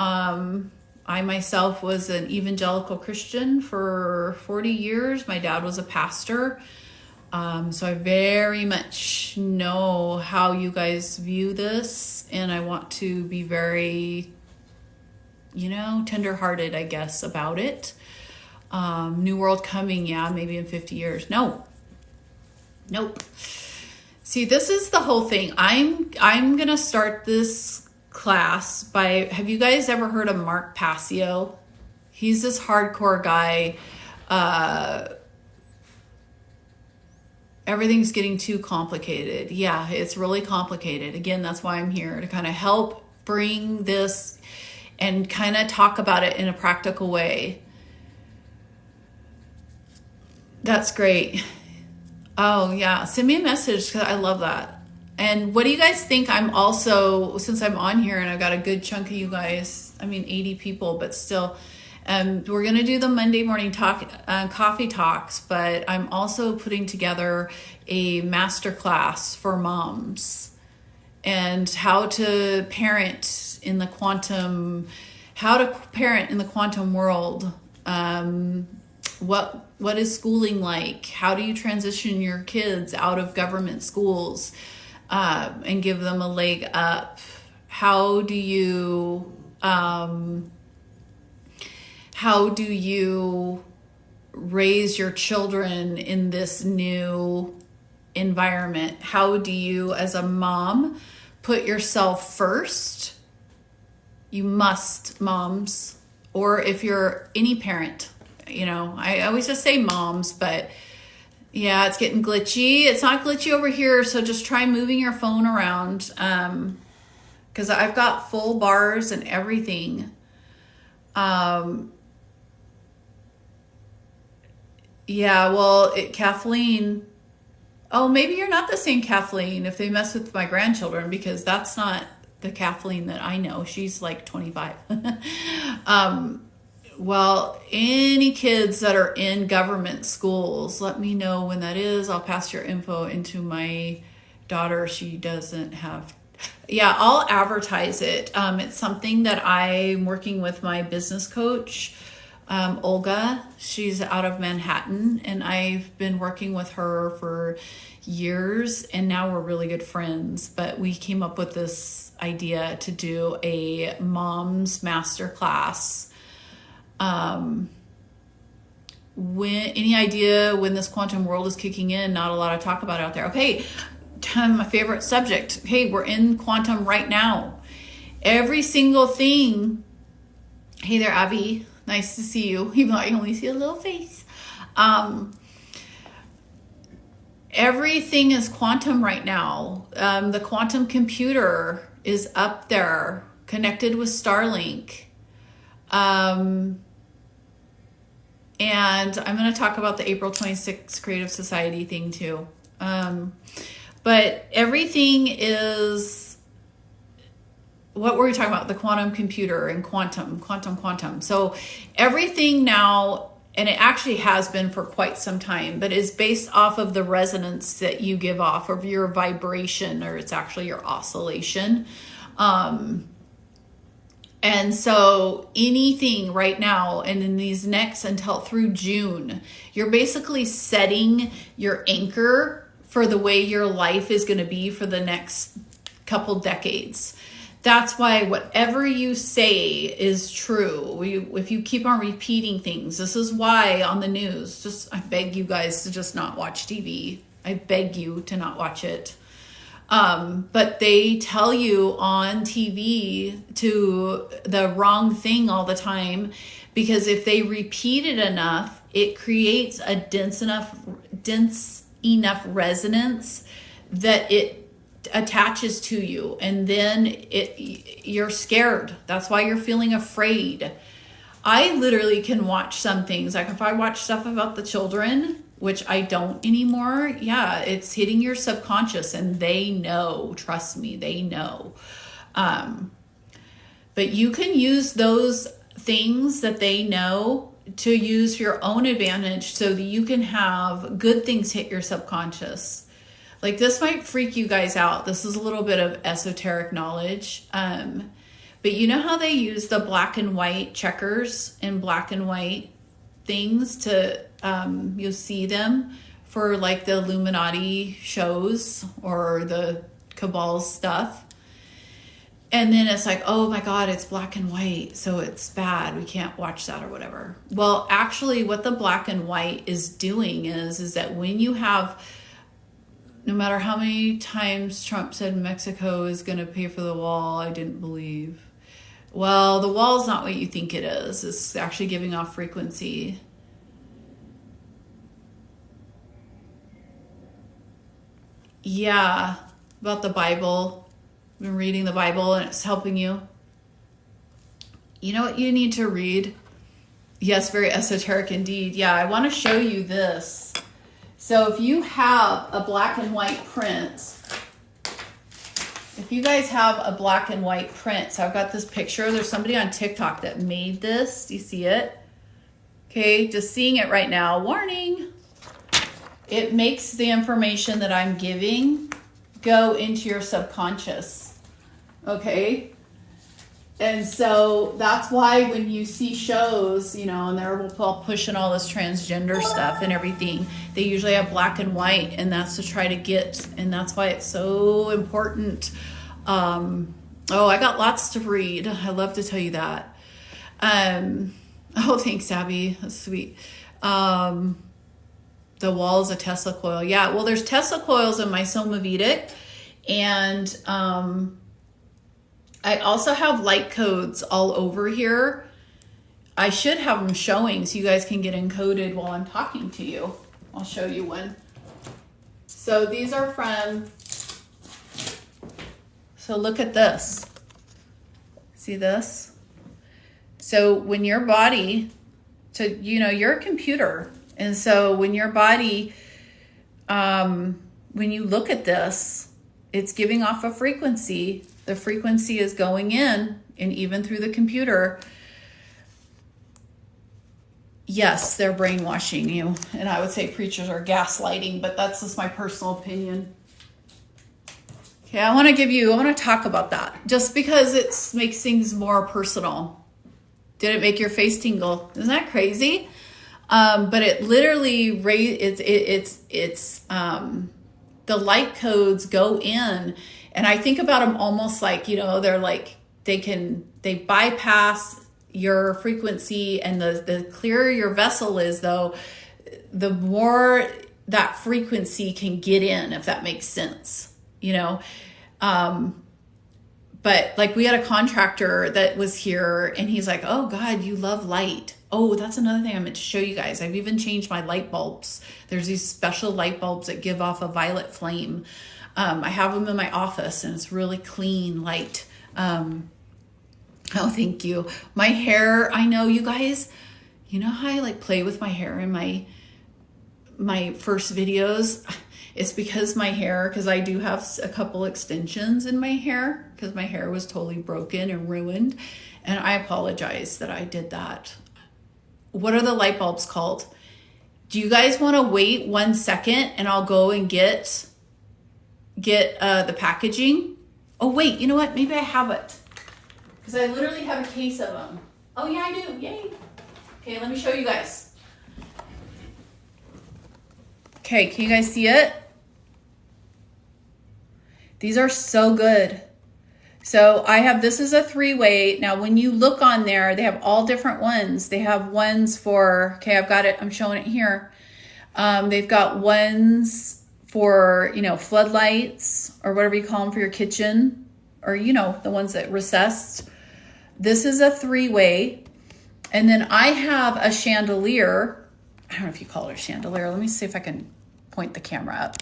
Speaker 1: I myself was an evangelical Christian for 40 years. My dad was a pastor. So I very much know how you guys view this, and I want to be very, tender-hearted, I guess, about it. New world coming, yeah, maybe in 50 years. Nope. See, this is the whole thing. I'm gonna start this class by, have you guys ever heard of Mark Passio? He's this hardcore guy. Everything's getting too complicated. Yeah, it's really complicated. Again, that's why I'm here, to kind of help bring this and kind of talk about it in a practical way. That's great. Oh yeah, send me a message because I love that. And what do you guys think? I'm also, since I'm on here and I've got a good chunk of you guys, 80 people, but still, we're going to do the Monday morning coffee talks, but I'm also putting together a master class for moms and how to parent in the quantum world. What is schooling like? How do you transition your kids out of government schools and give them a leg up? How do you raise your children in this new environment? How do you, as a mom, put yourself first? You must, moms, or if you're any parent. I always just say moms, but yeah, it's getting glitchy. It's not glitchy over here, so just try moving your phone around, because I've got full bars and everything. Yeah, well, Kathleen, oh, maybe you're not the same Kathleen if they mess with my grandchildren, because that's not the Kathleen that I know. She's like 25. Well, any kids that are in government schools, let me know when that is. I'll pass your info into my daughter. She doesn't have... Yeah, I'll advertise it. It's something that I'm working with my business coach, Olga. She's out of Manhattan, and I've been working with her for years, and now we're really good friends. But we came up with this idea to do a mom's master class. Any idea when this quantum world is kicking in? Not a lot of talk about it out there. Okay, my favorite subject. Hey, we're in quantum right now. Every single thing. Hey there, Abby. Nice to see you, even though I only see a little face. Everything is quantum right now. The quantum computer is up there, connected with Starlink. And I'm going to talk about the April 26th Creative Society thing too. But everything is, what were we talking about? The quantum computer and quantum. So everything now, and it actually has been for quite some time, but is based off of the resonance that you give off of your vibration, or it's actually your oscillation. And so anything right now, and in these next until through June, you're basically setting your anchor for the way your life is going to be for the next couple decades. That's why whatever you say is true. If you keep on repeating things, this is why on the news, I beg you guys to just not watch TV. I beg you to not watch it. But they tell you on TV to the wrong thing all the time, because if they repeat it enough, it creates a dense enough resonance that it attaches to you, and then you're scared. That's why you're feeling afraid. I literally can watch some things, like if I watch stuff about the children, which I don't anymore, yeah, it's hitting your subconscious, and they know, trust me, they know. But you can use those things that they know to use for your own advantage, so that you can have good things hit your subconscious. Like, this might freak you guys out. This is a little bit of esoteric knowledge. But you know how they use the black and white checkers and black and white things to, you'll see them for like the Illuminati shows or the Cabal stuff. And then it's like, oh my God, it's black and white, so it's bad. We can't watch that or whatever. Well, actually what the black and white is doing is that when you have, no matter how many times Trump said Mexico is going to pay for the wall, I didn't believe. Well, the wall is not what you think it is. It's actually giving off frequency. Yeah, about the Bible. I've been reading the Bible and it's helping you. You know what you need to read? Yes, very esoteric indeed. Yeah, I want to show you this. So if you have a black and white print, if you guys have a black and white print, so I've got this picture. There's somebody on TikTok that made this. Do you see it? Okay, just seeing it right now. Warning. It makes the information that I'm giving go into your subconscious. Okay? And so that's why when you see shows, you know, and they're all pushing all this transgender stuff and everything, they usually have black and white, and that's to try to get, and that's why it's so important. Oh, I got lots to read. I love to tell you that. Oh, thanks, Abby. That's sweet. The wall is a Tesla coil. Yeah, well, there's Tesla coils in my Soma Vedic, and I also have light codes all over here. I should have them showing so you guys can get encoded while I'm talking to you. I'll show you one. So these are from, so look at this. See this? So when your body, so you know, you're a computer. And so when your body, when you look at this, it's giving off a frequency. The frequency is going in, and even through the computer. Yes, they're brainwashing you. And I would say preachers are gaslighting, but that's just my personal opinion. Okay, I want to talk about that just because it makes things more personal. Did it make your face tingle? Isn't that crazy? But it literally, the light codes go in, and I think about them almost like, you know, they're like, they bypass your frequency, and the clearer your vessel is, though, the more that frequency can get in, if that makes sense, you know. But like, we had a contractor that was here, and he's like, oh God, you love light. Oh, that's another thing I meant to show you guys. I've even changed my light bulbs. There's these special light bulbs that give off a violet flame. I have them in my office and it's really clean light. Oh, thank you. My hair, I know you guys, you know how I like play with my hair in my first videos? It's because my hair, because I do have a couple extensions in my hair because my hair was totally broken and ruined. And I apologize that I did that. What are the light bulbs called? Do you guys want to wait 1 second and I'll go and get the packaging? Oh, wait, you know what? Maybe I have it. Because I literally have a case of them. Oh, yeah, I do. Yay. Okay, let me show you guys. Okay, can you guys see it? These are so good. So I have, this is a 3-way. Now, when you look on there, they have all different ones. They have ones for, okay, I've got it. I'm showing it here. They've got ones for, you know, floodlights or whatever you call them for your kitchen, or, you know, the ones that recessed. This is a 3-way. And then I have a chandelier. I don't know if you call it a chandelier. Let me see if I can point the camera up.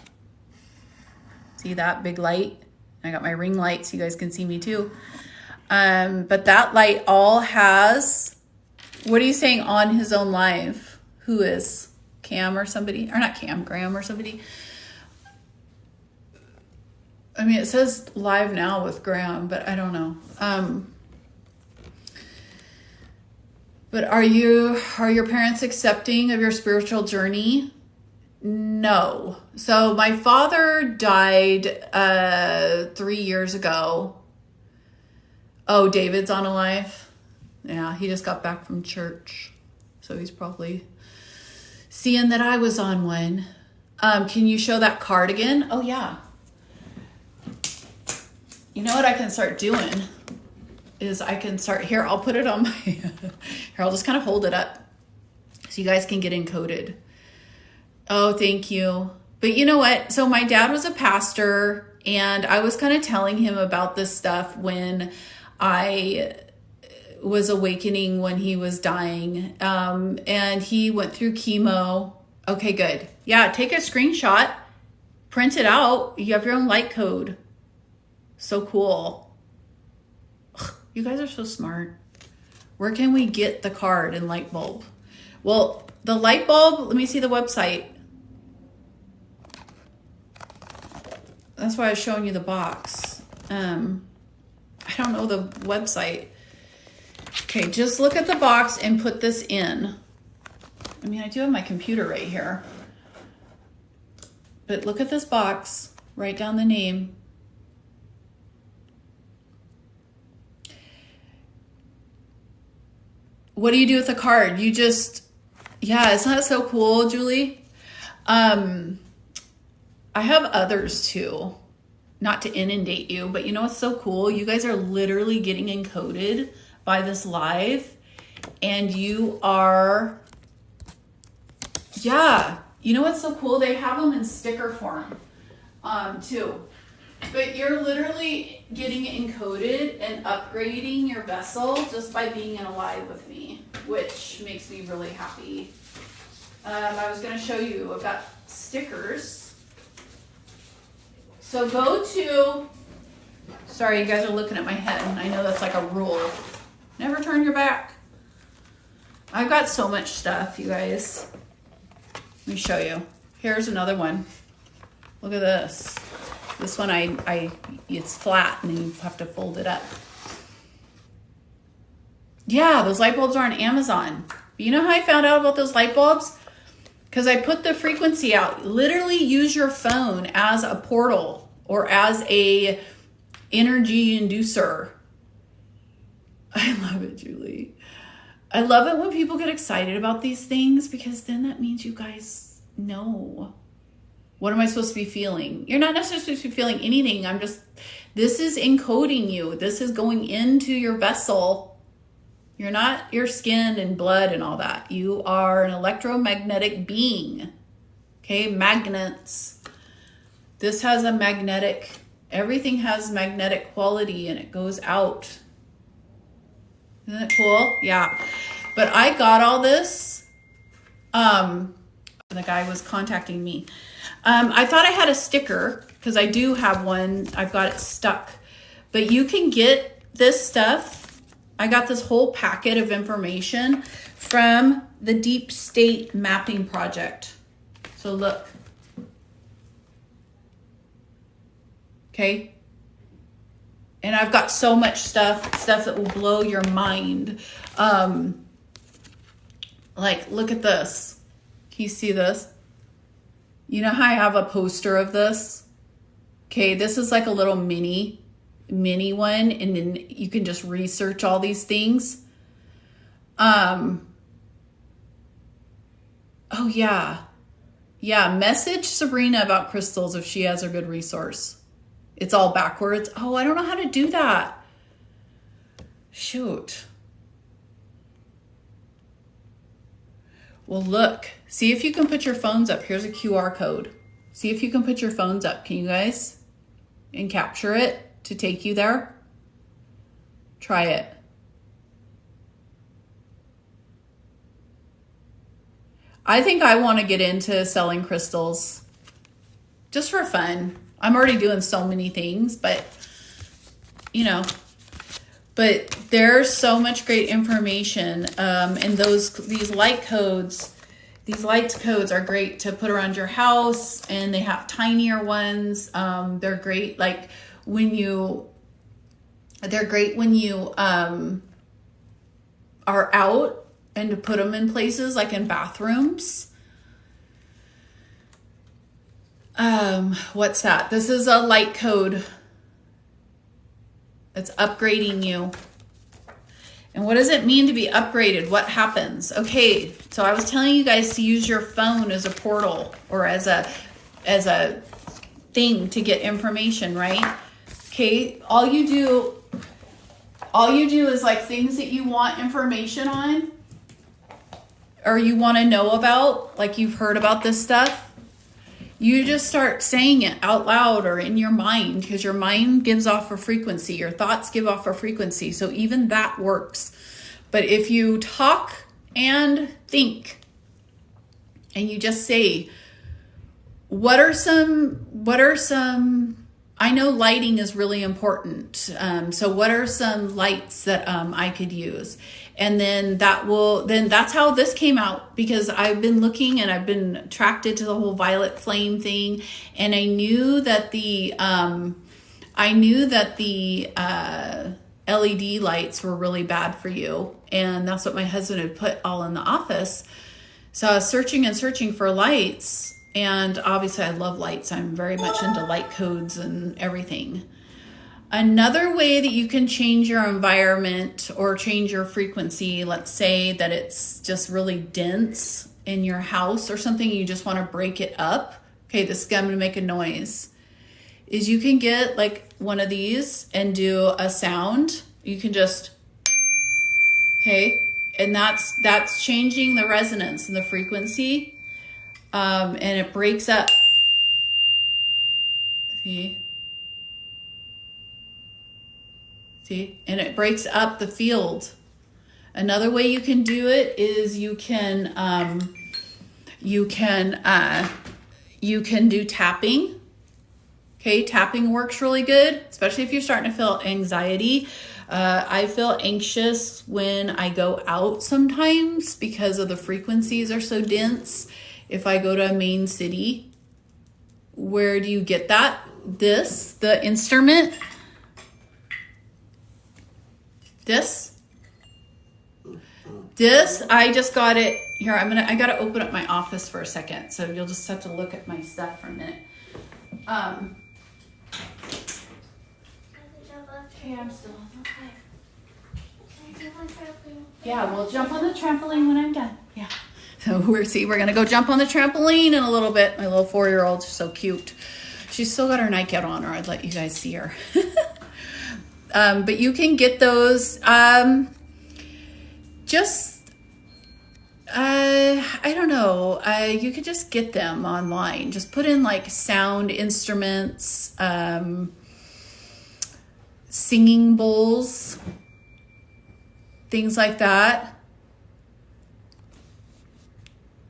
Speaker 1: See that big light? I got my ring light so you guys can see me too. But that light all has, what are you saying, on his own live? Who is? Cam or somebody? Or not Cam, Graham or somebody? I mean, it says live now with Graham, but I don't know. But are your parents accepting of your spiritual journey? No. So my father died 3 years ago. Oh, David's on a live. Yeah, he just got back from church. So he's probably seeing that I was on one. Can you show that card again? Oh, yeah. You know what I can start doing is I can start, here, I'll put it on my, here, I'll just kind of hold it up so you guys can get encoded. Oh, thank you. But you know what? So my dad was a pastor and I was kind of telling him about this stuff when I was awakening when he was dying. And he went through chemo. Okay, good. Yeah, take a screenshot, print it out. You have your own light code. So cool. Ugh, you guys are so smart. Where can we get the card and light bulb? Well, the light bulb, let me see the website. That's why I was showing you the box. I don't know the website. Okay, just look at the box and put this in. I mean, I do have my computer right here. But look at this box. Write down the name. What do you do with the card? You just, yeah, isn't that so cool, Julie? I have others too, not to inundate you, but you know what's so cool? You guys are literally getting encoded by this live and you are, yeah, you know what's so cool? They have them in sticker form too. But you're literally getting encoded and upgrading your vessel just by being in a live with me, which makes me really happy. I was going to show you, I've got stickers. So go to, sorry, you guys are looking at my head. I know that's like a rule. Never turn your back. I've got so much stuff, you guys. Let me show you. Here's another one. Look at this. This one, it's flat and you have to fold it up. Yeah, those light bulbs are on Amazon. But you know how I found out about those light bulbs? Because I put the frequency out. Literally use your phone as a portal or as a energy inducer. I love it, Julie. I love it when people get excited about these things because then that means you guys know. What am I supposed to be feeling? You're not necessarily supposed to be feeling anything. This is encoding you. This is going into your vessel. You're not your skin and blood and all that. You are an electromagnetic being. Okay, magnets. This has a magnetic, everything has magnetic quality and it goes out. Isn't it cool? Yeah. But I got all this. The guy was contacting me. I thought I had a sticker because I do have one. I've got it stuck. But you can get this stuff. I got this whole packet of information from the Deep State Mapping Project. So look. Okay. And I've got so much stuff that will blow your mind. Like, look at this. Can you see this? You know how I have a poster of this? Okay, this is like a little mini one, and then you can just research all these things. Oh yeah. Yeah, message Sabrina about crystals if she has a good resource. It's all backwards. Oh, I don't know how to do that. Shoot. Well, look. See if you can put your phones up. Here's a QR code. See if you can put your phones up. Can you guys? And capture it to take you there. Try it. I think I want to get into selling crystals just for fun. I'm already doing so many things, but you know, but there's so much great information. And these light codes are great to put around your house, and they have tinier ones. They're great. Like they're great when you are out, and to put them in places like in bathrooms. What's that? This is a light code. It's upgrading you. And what does it mean to be upgraded? What happens? Okay, so I was telling you guys to use your phone as a portal or as a thing to get information, right? Okay, all you do is like things that you want information on or you want to know about, like you've heard about this stuff. You just start saying it out loud or in your mind, because your mind gives off a frequency. Your thoughts give off a frequency. So even that works. But if you talk and think and you just say, what are some, I know lighting is really important. So what are some lights that I could use? And then that's how this came out, because I've been looking and I've been attracted to the whole violet flame thing. And I knew that the LED lights were really bad for you. And that's what my husband had put all in the office. So I was searching for lights. And obviously I love lights. I'm very much into light codes and everything. Another way that you can change your environment or change your frequency, let's say that it's just really dense in your house or something, you just want to break it up. Okay, this is going to make a noise. Is you can get like one of these and do a sound. You can just, okay, and that's changing the resonance and the frequency. And it breaks up. See? And it breaks up the field. Another way you can do it is you can do tapping. Okay, tapping works really good, especially if you're starting to feel anxiety. I feel anxious when I go out sometimes because of the frequencies are so dense. If I go to a main city, where do you get that? The instrument. This, I just got it here. I got to open up my office for a second. So you'll just have to look at my stuff for a minute. Okay, I'm still on the Yeah, we'll jump on the trampoline when I'm done. Yeah. So we're going to go jump on the trampoline in a little bit. My little 4-year-old's so cute. She's still got her nightgown on, or I'd let you guys see her. But you can get those, I don't know. You could just get them online. Just put in like sound instruments, singing bowls, things like that.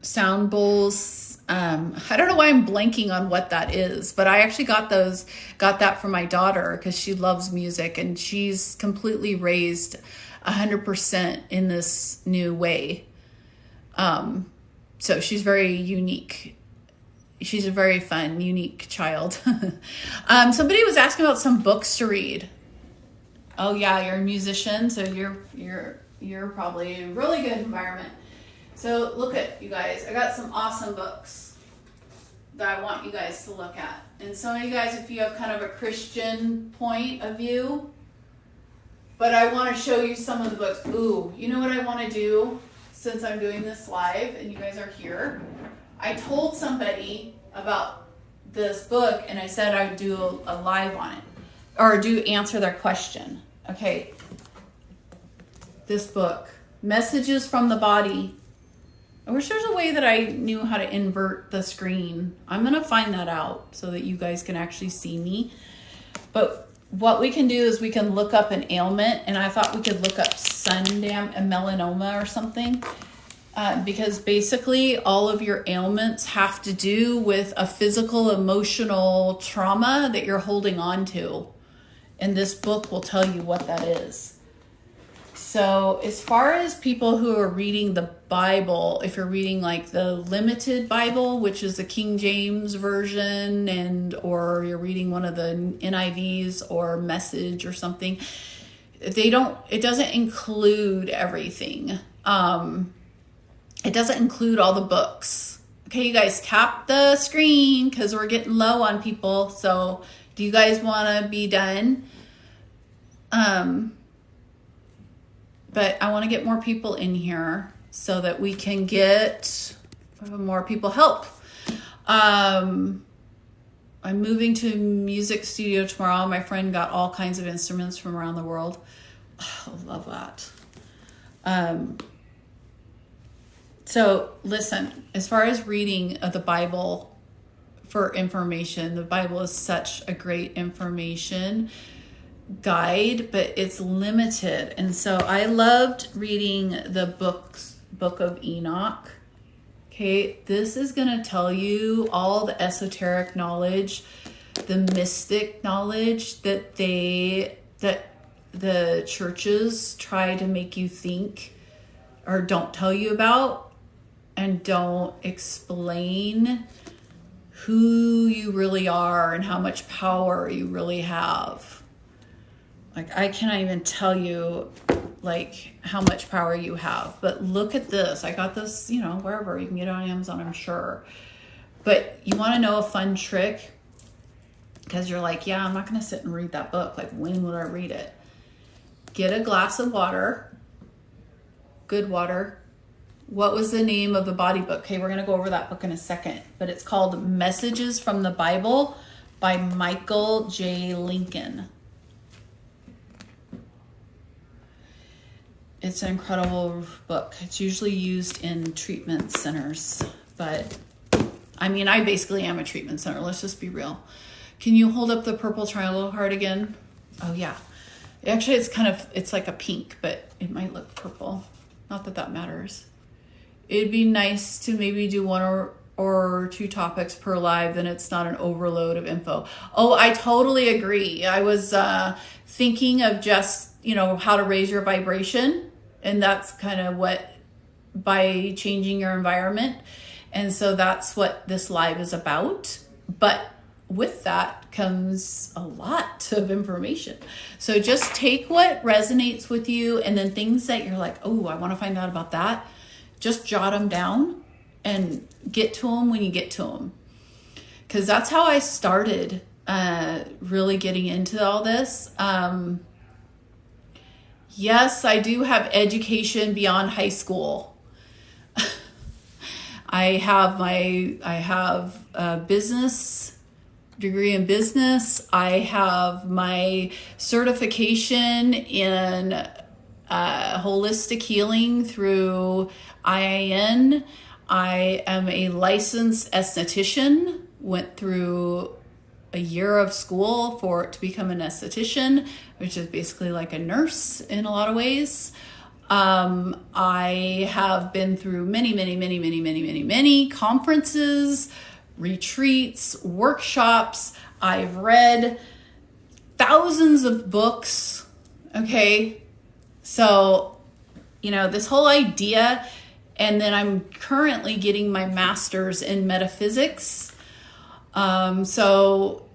Speaker 1: sound bowls. I don't know why I'm blanking on what that is, but I actually got that for my daughter because she loves music and she's completely raised 100% in this new way. So she's very unique. She's a very fun, unique child. Somebody was asking about some books to read. Oh yeah, you're a musician, so you're probably a really good environment. So look at you guys. I got some awesome books that I want you guys to look at. And some of you guys, if you have kind of a Christian point of view, but I want to show you some of the books. Ooh, you know what I want to do since I'm doing this live and you guys are here? I told somebody about this book and I said I'd do a live on it or answer their question. Okay. This book, Messages from the Body. I wish there's a way that I knew how to invert the screen. I'm going to find that out so that you guys can actually see me. But what we can do is we can look up an ailment, and I thought we could look up melanoma or something. Because basically all of your ailments have to do with a physical, emotional trauma that you're holding on to. And this book will tell you what that is. So as far as people who are reading the Bible, if you're reading like the limited Bible, which is the King James version, or you're reading one of the NIVs or Message or something, it doesn't include everything. It doesn't include all the books. Okay, you guys tap the screen because we're getting low on people. So do you guys want to be done? But I want to get more people in here so that we can get more people help. I'm moving to a music studio tomorrow. My friend got all kinds of instruments from around the world. Oh, I love that. So listen, as far as reading of the Bible for information, the Bible is such a great information guide, but it's limited. And so I loved reading the book of Enoch. Okay, this is going to tell you all the esoteric knowledge, the mystic knowledge that the churches try to make you think or don't tell you about, and don't explain who you really are and how much power you really have. Like, I cannot even tell you like how much power you have, but look at this. I got this, wherever you can get it on Amazon, I'm sure. But you want to know a fun trick? Because you're like, yeah, I'm not going to sit and read that book. Like, when would I read it? Get a glass of water, good water. What was the name of the body book? Okay, we're going to go over that book in a second, but it's called Messages from the Bible by Michael J. Lincoln. It's an incredible book. It's usually used in treatment centers, but I basically am a treatment center. Let's just be real. Can you hold up the purple triangle card again? Oh yeah. Actually, it's like a pink, but it might look purple. Not that that matters. It'd be nice to maybe do one or two topics per live, then it's not an overload of info. Oh, I totally agree. I was thinking of just, how to raise your vibration. And that's kind of by changing your environment. And so that's what this live is about. But with that comes a lot of information. So just take what resonates with you, and then things that you're like, oh, I want to find out about that. Just jot them down and get to them when you get to them. Because that's how I started really getting into all this. Yes, I do have education beyond high school. I have a business degree in business. I have my certification in holistic healing through IIN. I am a licensed esthetician, went through a year of school to become an esthetician, which is basically like a nurse in a lot of ways. I have been through many conferences, retreats, workshops. I've read thousands of books. Okay. So, this whole idea, and then I'm currently getting my master's in metaphysics. So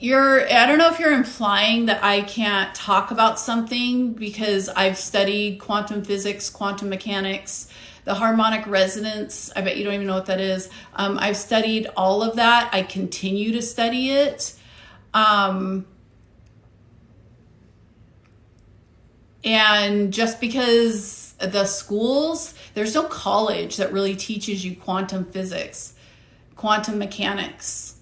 Speaker 1: I don't know if you're implying that I can't talk about something because I've studied quantum physics, quantum mechanics, the harmonic resonance. I bet you don't even know what that is. I've studied all of that. I continue to study it. And just because the schools, there's no college that really teaches you quantum physics, quantum mechanics,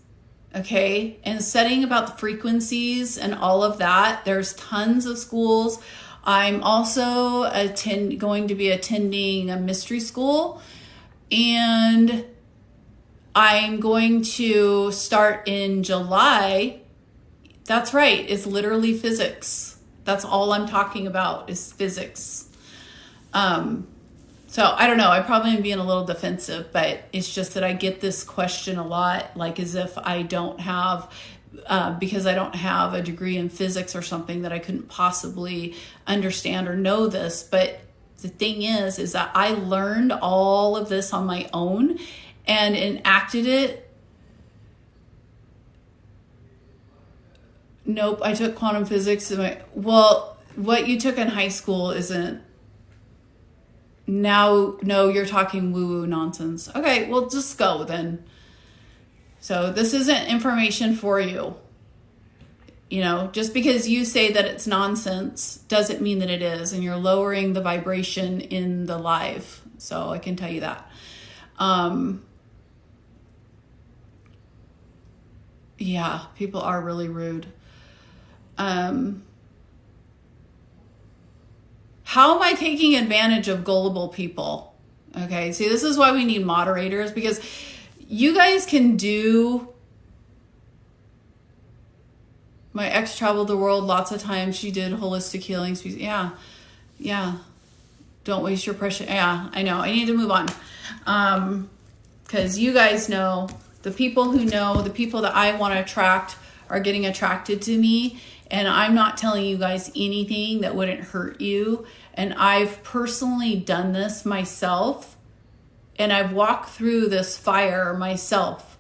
Speaker 1: okay? And studying about the frequencies and all of that, there's tons of schools. I'm also going to be attending a mystery school, and I'm going to start in July. That's right, it's literally physics. That's all I'm talking about is physics. So I don't know, I probably am being a little defensive, but it's just that I get this question a lot, like as if I don't have, because I don't have a degree in physics or something, that I couldn't possibly understand or know this. But the thing is that I learned all of this on my own and enacted it. Nope, I took quantum physics. Well, what you took in high school isn't. No, you're talking woo-woo nonsense. Okay, well, just go then. So this isn't information for you. Just because you say that it's nonsense doesn't mean that it is, and you're lowering the vibration in the live. So I can tell you that. Yeah, people are really rude. How am I taking advantage of gullible people? Okay, see, this is why we need moderators, because you guys can do. My ex traveled the world lots of times. She did holistic healing. Yeah. Don't waste your precious. Yeah, I know. I need to move on. Because you guys know, the people that I want to attract are getting attracted to me. And I'm not telling you guys anything that wouldn't hurt you. And I've personally done this myself. And I've walked through this fire myself.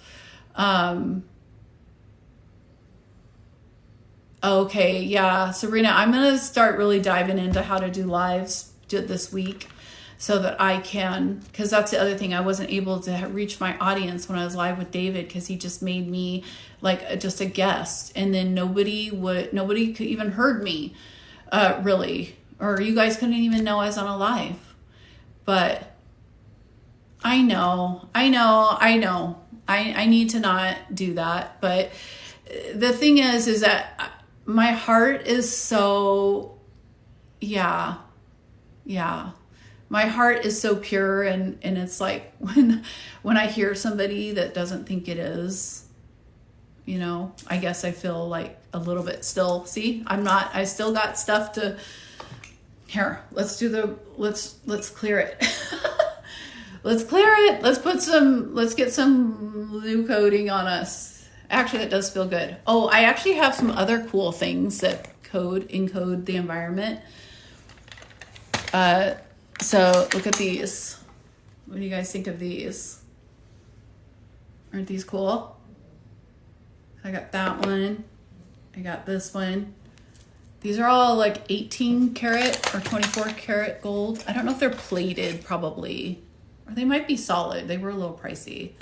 Speaker 1: Okay, yeah, Sabrina, I'm going to start really diving into how to do lives this week so that I can, because that's the other thing. I wasn't able to reach my audience when I was live with David because he just made me like just a guest, and then nobody could even heard me, really, or you guys couldn't even know I was on a live. But I know. I need to not do that. But the thing is that my heart is so, yeah. My heart is so pure, and it's like when I hear somebody that doesn't think it is, I guess I feel like a little bit still. See, I still got stuff to, here, let's clear it. Let's clear it. Let's get some new coating on us. Actually, that does feel good. Oh, I actually have some other cool things that encode the environment. So look at these. What do you guys think of these? Aren't these cool? I got that one. I got this one. These are all like 18 karat or 24 karat gold. I don't know if they're plated, probably. Or they might be solid. They were a little pricey.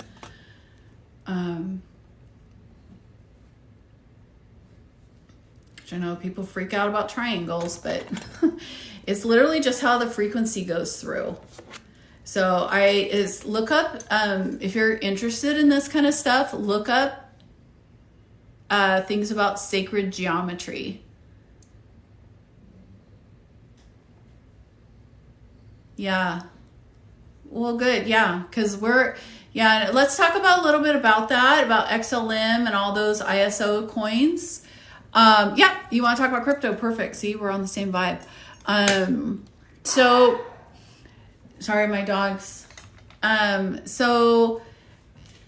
Speaker 1: Which I know people freak out about triangles, but it's literally just how the frequency goes through. So look up, if you're interested in this kind of stuff, look up things about sacred geometry. Yeah. Well, good. Yeah. Because let's talk about a little bit about that, about XLM and all those ISO coins. Yeah, you want to talk about crypto? Perfect. See, we're on the same vibe. So sorry, my dogs. So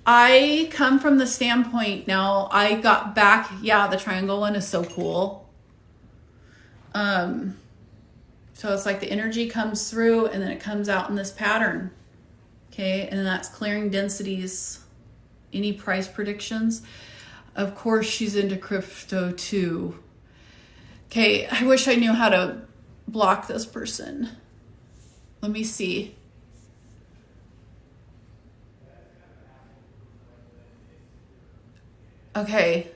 Speaker 1: I come from the standpoint now, I got back. Yeah, the triangle one is so cool. So it's like the energy comes through and then it comes out in this pattern. Okay. And that's clearing densities. Any price predictions? Of course, she's into crypto too. Okay. I wish I knew how to block this person. Let me see. Okay.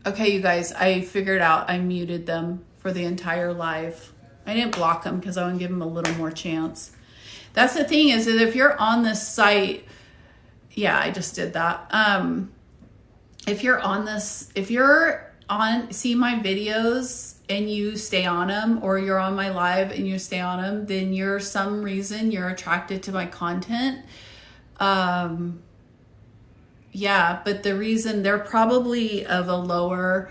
Speaker 1: Okay, you guys, I figured out I muted them for the entire live. I didn't block them because I want to give them a little more chance. That's the thing is that if you're on this site, yeah, I just did that. If you're on, see my videos and you stay on them, or you're on my live and you stay on them, then you're some reason you're attracted to my content. Yeah, but the reason they're probably of a lower,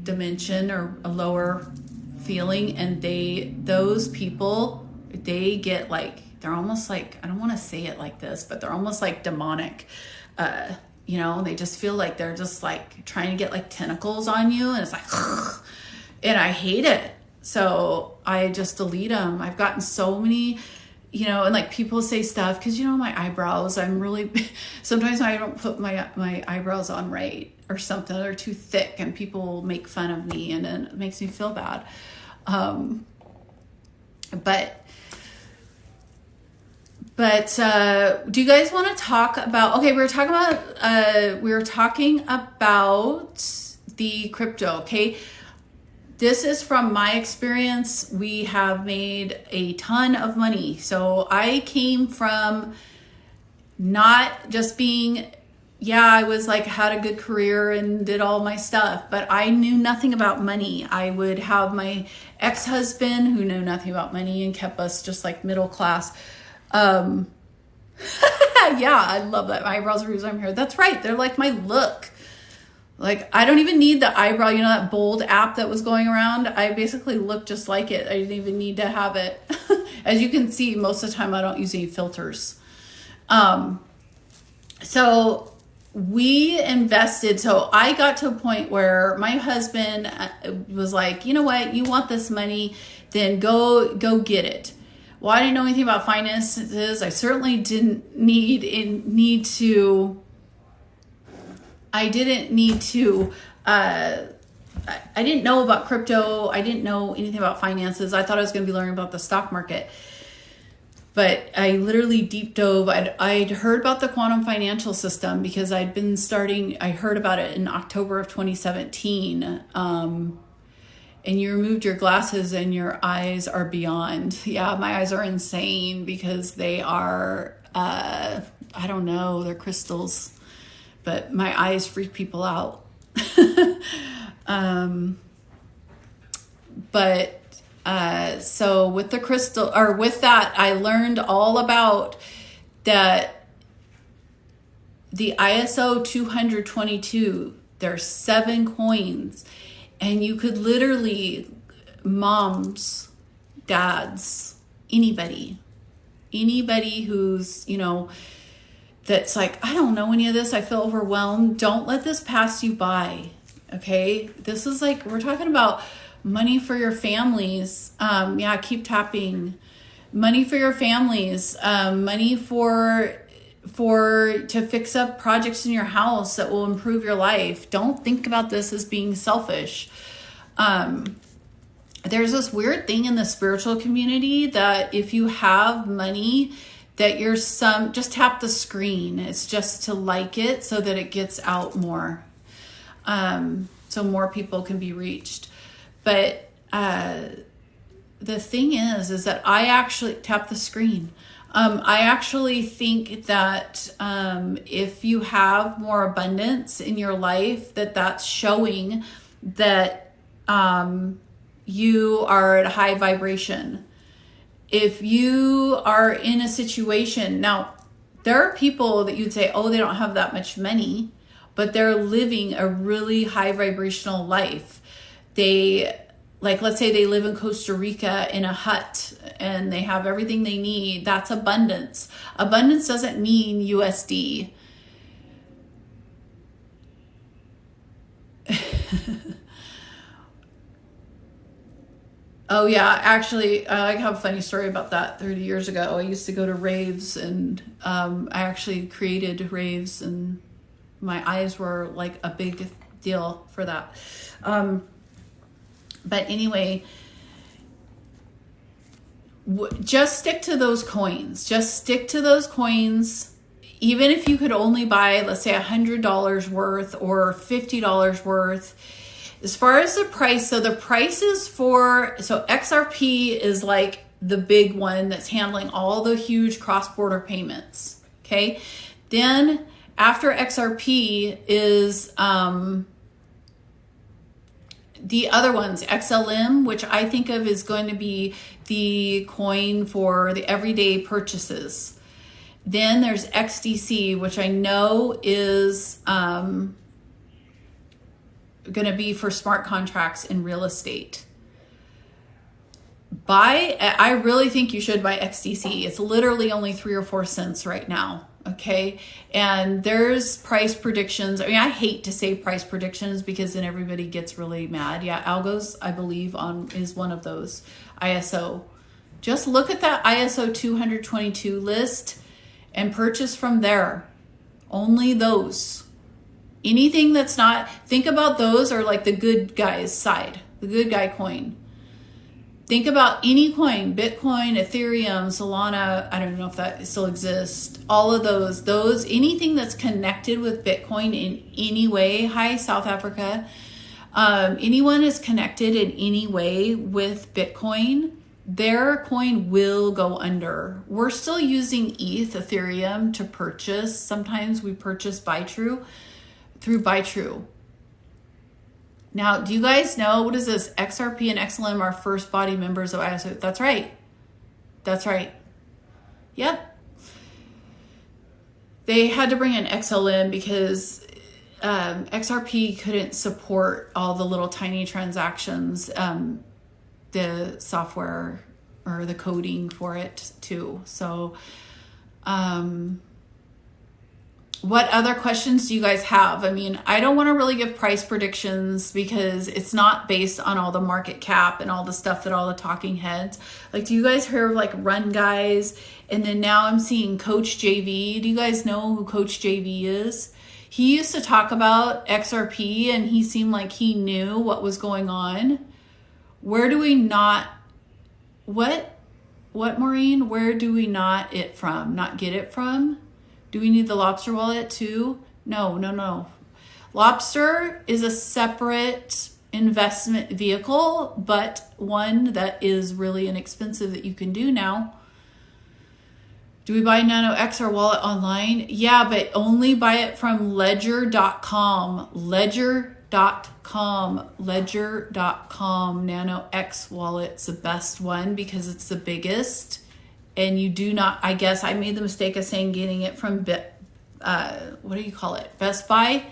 Speaker 1: dimension or a lower feeling. And those people, they get like, they're almost like, I don't want to say it like this, but they're almost like demonic. They just feel like they're just like trying to get like tentacles on you. And it's like, and I hate it. So I just delete them. I've gotten so many, and like people say stuff because my eyebrows, I'm really sometimes I don't put my eyebrows on right or something, they're too thick and people make fun of me and then it makes me feel bad. But do you guys want to talk about, okay, we were talking about the crypto. Okay, this is from my experience. We have made a ton of money. So I came from not just being, I was like, had a good career and did all my stuff, but I knew nothing about money. I would have my ex-husband who knew nothing about money and kept us just like middle class. Yeah, I love that. My eyebrows are reason I'm here. That's right. They're like my look. Like, I don't even need the eyebrow, that bold app that was going around. I basically look just like it. I didn't even need to have it. As you can see, most of the time I don't use any filters. So we invested. So I got to a point where my husband was like, you know what? You want this money, then go get it. Well, I didn't know anything about finances. I certainly didn't need to. I didn't know about crypto. I didn't know anything about finances. I thought I was going to be learning about the stock market. But I literally deep dove. I'd heard about the quantum financial system because I heard about it in October of 2017. And you removed your glasses and your eyes are beyond. Yeah, my eyes are insane because they are, I don't know, they're crystals. But my eyes freak people out. So with the crystal, or with that, I learned all about that. The ISO 222, there's 7 coins, and you could literally, moms, dads, anybody who's, that's like, I don't know any of this, I feel overwhelmed. Don't let this pass you by. Okay. This is like, we're talking about money for your families. Keep tapping. Money for your families. Money to fix up projects in your house that will improve your life. Don't think about this as being selfish. There's this weird thing in the spiritual community that if you have money, that just tap the screen. It's just to like it so that it gets out more. So more people can be reached. But the thing is that I actually tap the screen. I actually think that if you have more abundance in your life, that's showing that you are at a high vibration. If you are in a situation, now there are people that you'd say, oh, they don't have that much money, but they're living a really high vibrational life. They, like, let's say they live in Costa Rica in a hut and they have everything they need. That's abundance. Abundance doesn't mean USD. Oh yeah, actually, I have a funny story about that. 30 years ago, I used to go to raves, and I actually created raves, and my eyes were like a big deal for that. But anyway, just stick to those coins. Just stick to those coins. Even if you could only buy, let's say, $100 worth or $50 worth. As far as the price, so the prices for, so XRP is like the big one that's handling all the huge cross-border payments. Okay. Then after XRP is the other ones, XLM, which I think of is going to be the coin for the everyday purchases. Then there's XDC, which I know is going to be for smart contracts in real estate. I really think you should buy XDC. It's literally only 3 or 4 cents right now. Okay. And there's price predictions. I mean, I hate to say price predictions because then everybody gets really mad. Yeah. Algos, I believe is one of those. ISO. Just look at that ISO 222 list and purchase from there. Only those. Anything that's not, think about those are like the good guys side, the good guy coin. Think about any coin, Bitcoin, Ethereum, Solana, I don't know if that still exists. All of those, anything that's connected with Bitcoin in any way. Hi, South Africa. Anyone is connected in any way with Bitcoin, their coin will go under. We're still using Ethereum to purchase. Sometimes we purchase through BuyTrue. Now, do you guys know, what is this? XRP and XLM are first body members of ISO. That's right. That's right. Yep. They had to bring in XLM because XRP couldn't support all the little tiny transactions, the software or the coding for it too. So, what other questions do you guys have? I mean, I don't want to really give price predictions because it's not based on all the market cap and all the stuff that all the talking heads. Like, do you guys hear of like Run Guys? And then now I'm seeing Coach JV. Do you guys know who Coach JV is? He used to talk about XRP and he seemed like he knew what was going on. Where do we not, what Maureen? Where do we not get it from? Do we need the Lobster wallet too? No. Lobster is a separate investment vehicle, but one that is really inexpensive that you can do now. Do we buy Nano X or wallet online? Yeah, but only buy it from ledger.com. Ledger.com. Nano X wallet's the best one because it's the biggest. And you do not, I guess I made the mistake of saying getting it from Best Buy.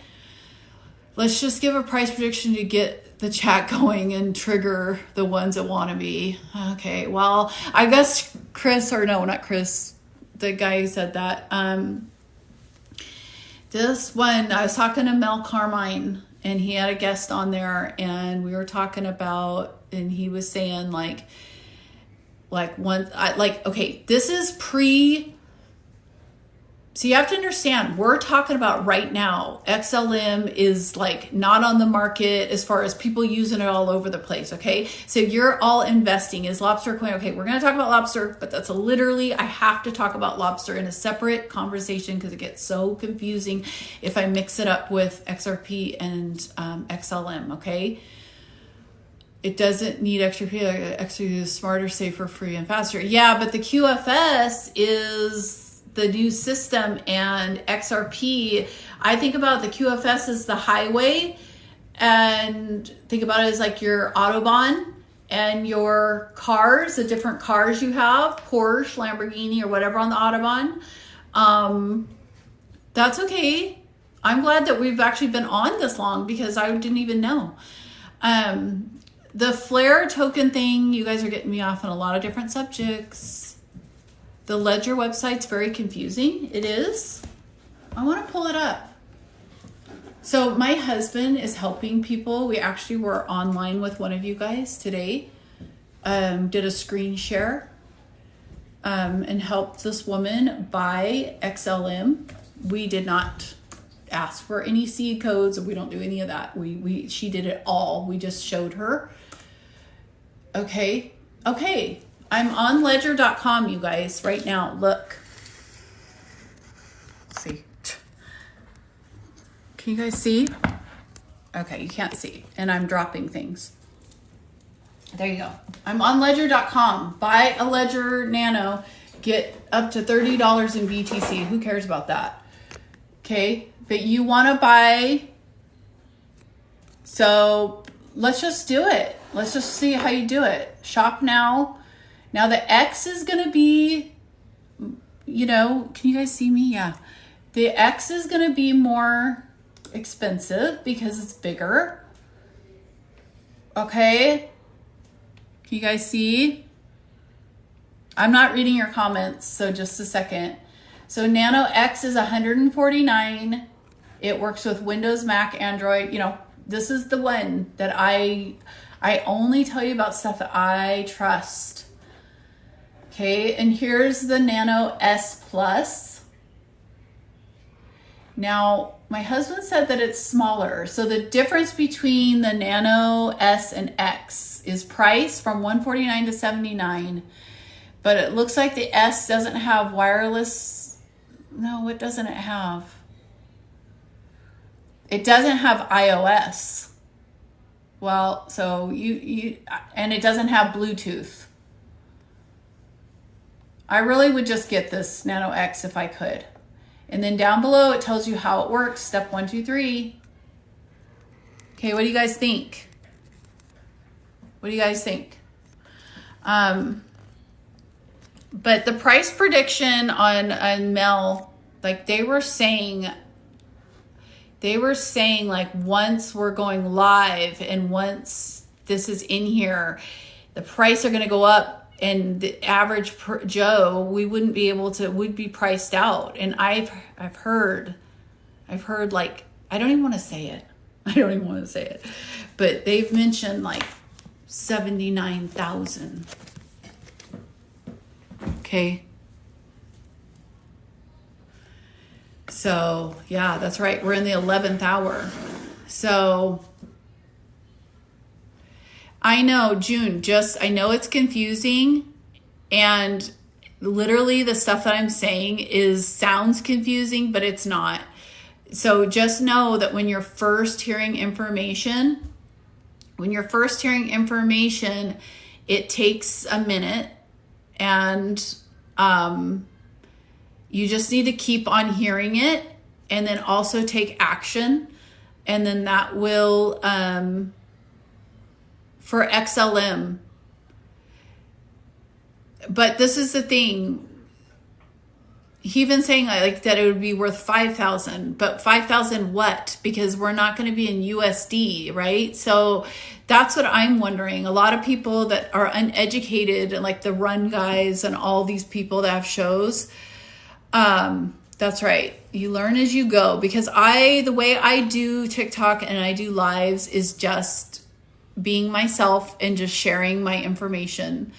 Speaker 1: Let's just give a price prediction to get the chat going and trigger the ones that want to be. Okay, well, I guess Chris, or no, not Chris, the guy who said that. This one, I was talking to Mel Carmine and he had a guest on there and we were talking about, and he was saying okay, this is so you have to understand, we're talking about right now, XLM is like not on the market as far as people using it all over the place, okay? So you're all investing. Is Lobster coin? Okay, we're going to talk about Lobster, but that's I have to talk about Lobster in a separate conversation because it gets so confusing if I mix it up with XRP and XLM, okay? It doesn't need XRP is smarter, safer, free, and faster. Yeah, but the QFS is the new system, and XRP, I think about the QFS as the highway, and think about it as like your Autobahn and your cars, the different cars you have, Porsche, Lamborghini, or whatever on the Autobahn. That's okay. I'm glad that we've actually been on this long because I didn't even know. The Flare token thing, you guys are getting me off on a lot of different subjects. The Ledger website's very confusing. It is. I want to pull it up. So my husband is helping people. We actually were online with one of you guys today. Did a screen share and helped this woman buy XLM. We did not ask for any seed codes. We don't do any of that. She did it all. We just showed her. Okay. I'm on ledger.com, you guys, right now. Look. Let's see. Can you guys see? Okay, you can't see. And I'm dropping things. There you go. I'm on ledger.com. Buy a Ledger Nano. Get up to $30 in BTC. Who cares about that? Okay. But you want to buy. So let's just do it. Let's just see how you do it. Shop now. Now the X is going to be, can you guys see me? Yeah. The X is going to be more expensive because it's bigger. Okay. Can you guys see? I'm not reading your comments, so just a second. So Nano X is $149. It works with Windows, Mac, Android. This is the one that I only tell you about stuff that I trust. Okay, and here's the Nano S Plus. Now, my husband said that it's smaller. So the difference between the Nano S and X is price from $149 to $79. But it looks like the S doesn't have wireless. No, what doesn't it have? It doesn't have iOS. Well, so and it doesn't have Bluetooth. I really would just get this Nano X if I could. And then down below, it tells you how it works. Step 1, 2, 3. Okay, what do you guys think? What do you guys think? But the price prediction on Mel, like they were saying like once we're going live and once this is in here, the price are going to go up. And the average Joe, would be priced out. And I've heard like, I don't even want to say it. But they've mentioned like 79,000. Okay. So yeah, that's right. We're in the 11th hour. So I know, June, I know it's confusing, and literally the stuff that I'm saying sounds confusing, but it's not. So just know that when you're first hearing information, it takes a minute, and you just need to keep on hearing it and then also take action, and then that will, for XLM. But this is the thing. He even saying like that it would be worth 5,000, but 5,000 what? Because we're not going to be in USD, right? So that's what I'm wondering. A lot of people that are uneducated, like the Run guys and all these people that have shows, that's right. You learn as you go, because the way I do TikTok and I do lives is just being myself and just sharing my information.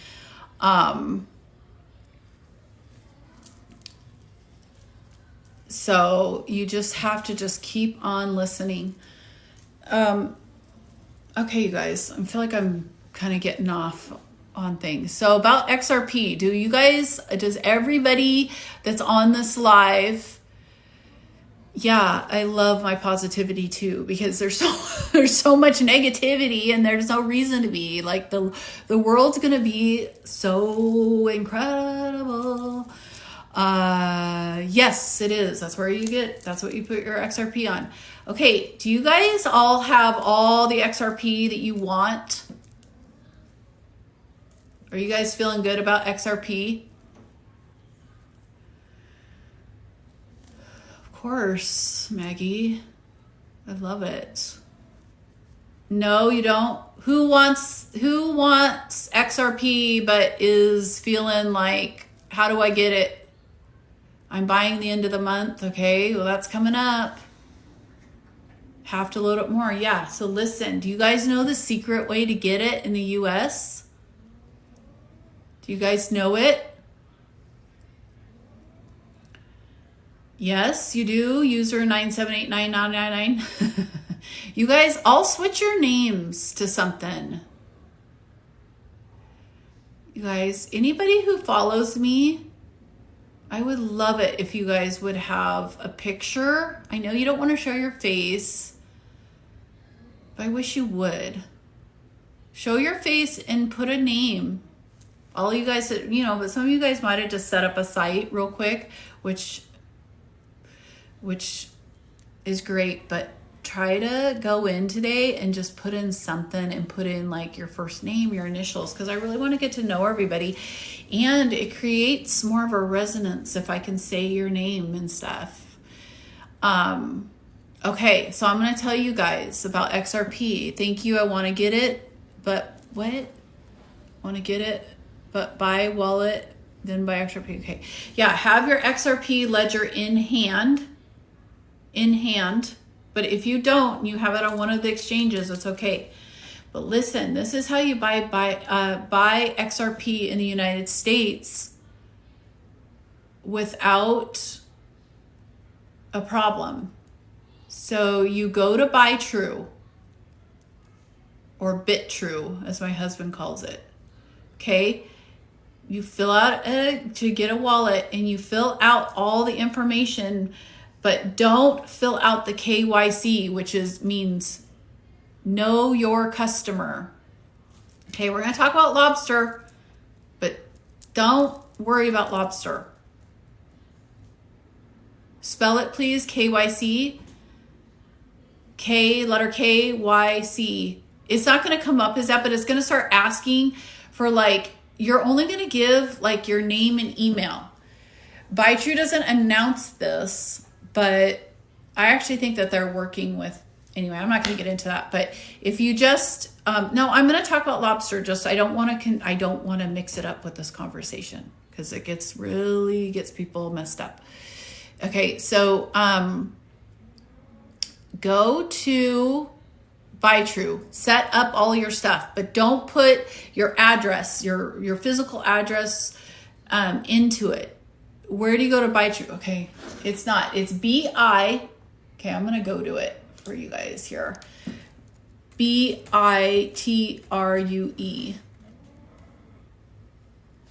Speaker 1: So you just have to just keep on listening. Okay, you guys, I feel like I'm kind of getting off on things. So about XRP, does everybody that's on this live, yeah, I love my positivity too, because there's so much negativity and there's no reason to be. Like the world's gonna be so incredible. Yes, it is. That's what you put your XRP on. Okay, do you guys all have all the XRP that you want? Are you guys feeling good about XRP? course, Maggie. I love it. No, you don't. Who wants XRP but is feeling like, how do I get it? I'm buying the end of the month. Okay, well, that's coming up. Have to load up more. Yeah, so listen, do you guys know the secret way to get it in the US? Do you guys know it? Yes, you do. User 9789999. You guys all switch your names to something. You guys, anybody who follows me, I would love it if you guys would have a picture. I know you don't want to show your face, but I wish you would. Show your face and put a name. All you guys, but some of you guys might have just set up a site real quick, which is great, but try to go in today and just put in something and put in like your first name, your initials, because I really want to get to know everybody. And it creates more of a resonance if I can say your name and stuff. Okay, so I'm going to tell you guys about XRP. Thank you. I want to get it, but what? Want to get it, but buy wallet, then buy XRP. Okay. Yeah, have your XRP ledger in hand. But if you don't, you have it on one of the exchanges, it's okay. But listen, this is how you buy XRP in the United States without a problem. So you go to Buy True, or BitTrue, as my husband calls it. Okay? You fill out to get a wallet, and you fill out all the information, but don't fill out the KYC, which means know your customer. Okay, we're going to talk about lobster, but don't worry about lobster. Spell it, please. KYC. Letter K, Y, C. It's not going to come up as that, but it's going to start asking for you're only going to give your name and email. BuyTrue doesn't announce this, but I actually think that they're working with, anyway, I'm not going to get into that, but if you just, no, I'm going to talk about lobster, I don't want to mix it up with this conversation because it really gets people messed up. Okay. So, go to BuyTrue, set up all your stuff, but don't put your address, your physical address, into it. Where do you go to BuyTrue? Okay, it's BI. Okay, I'm going to go to it for you guys here. BITRUE.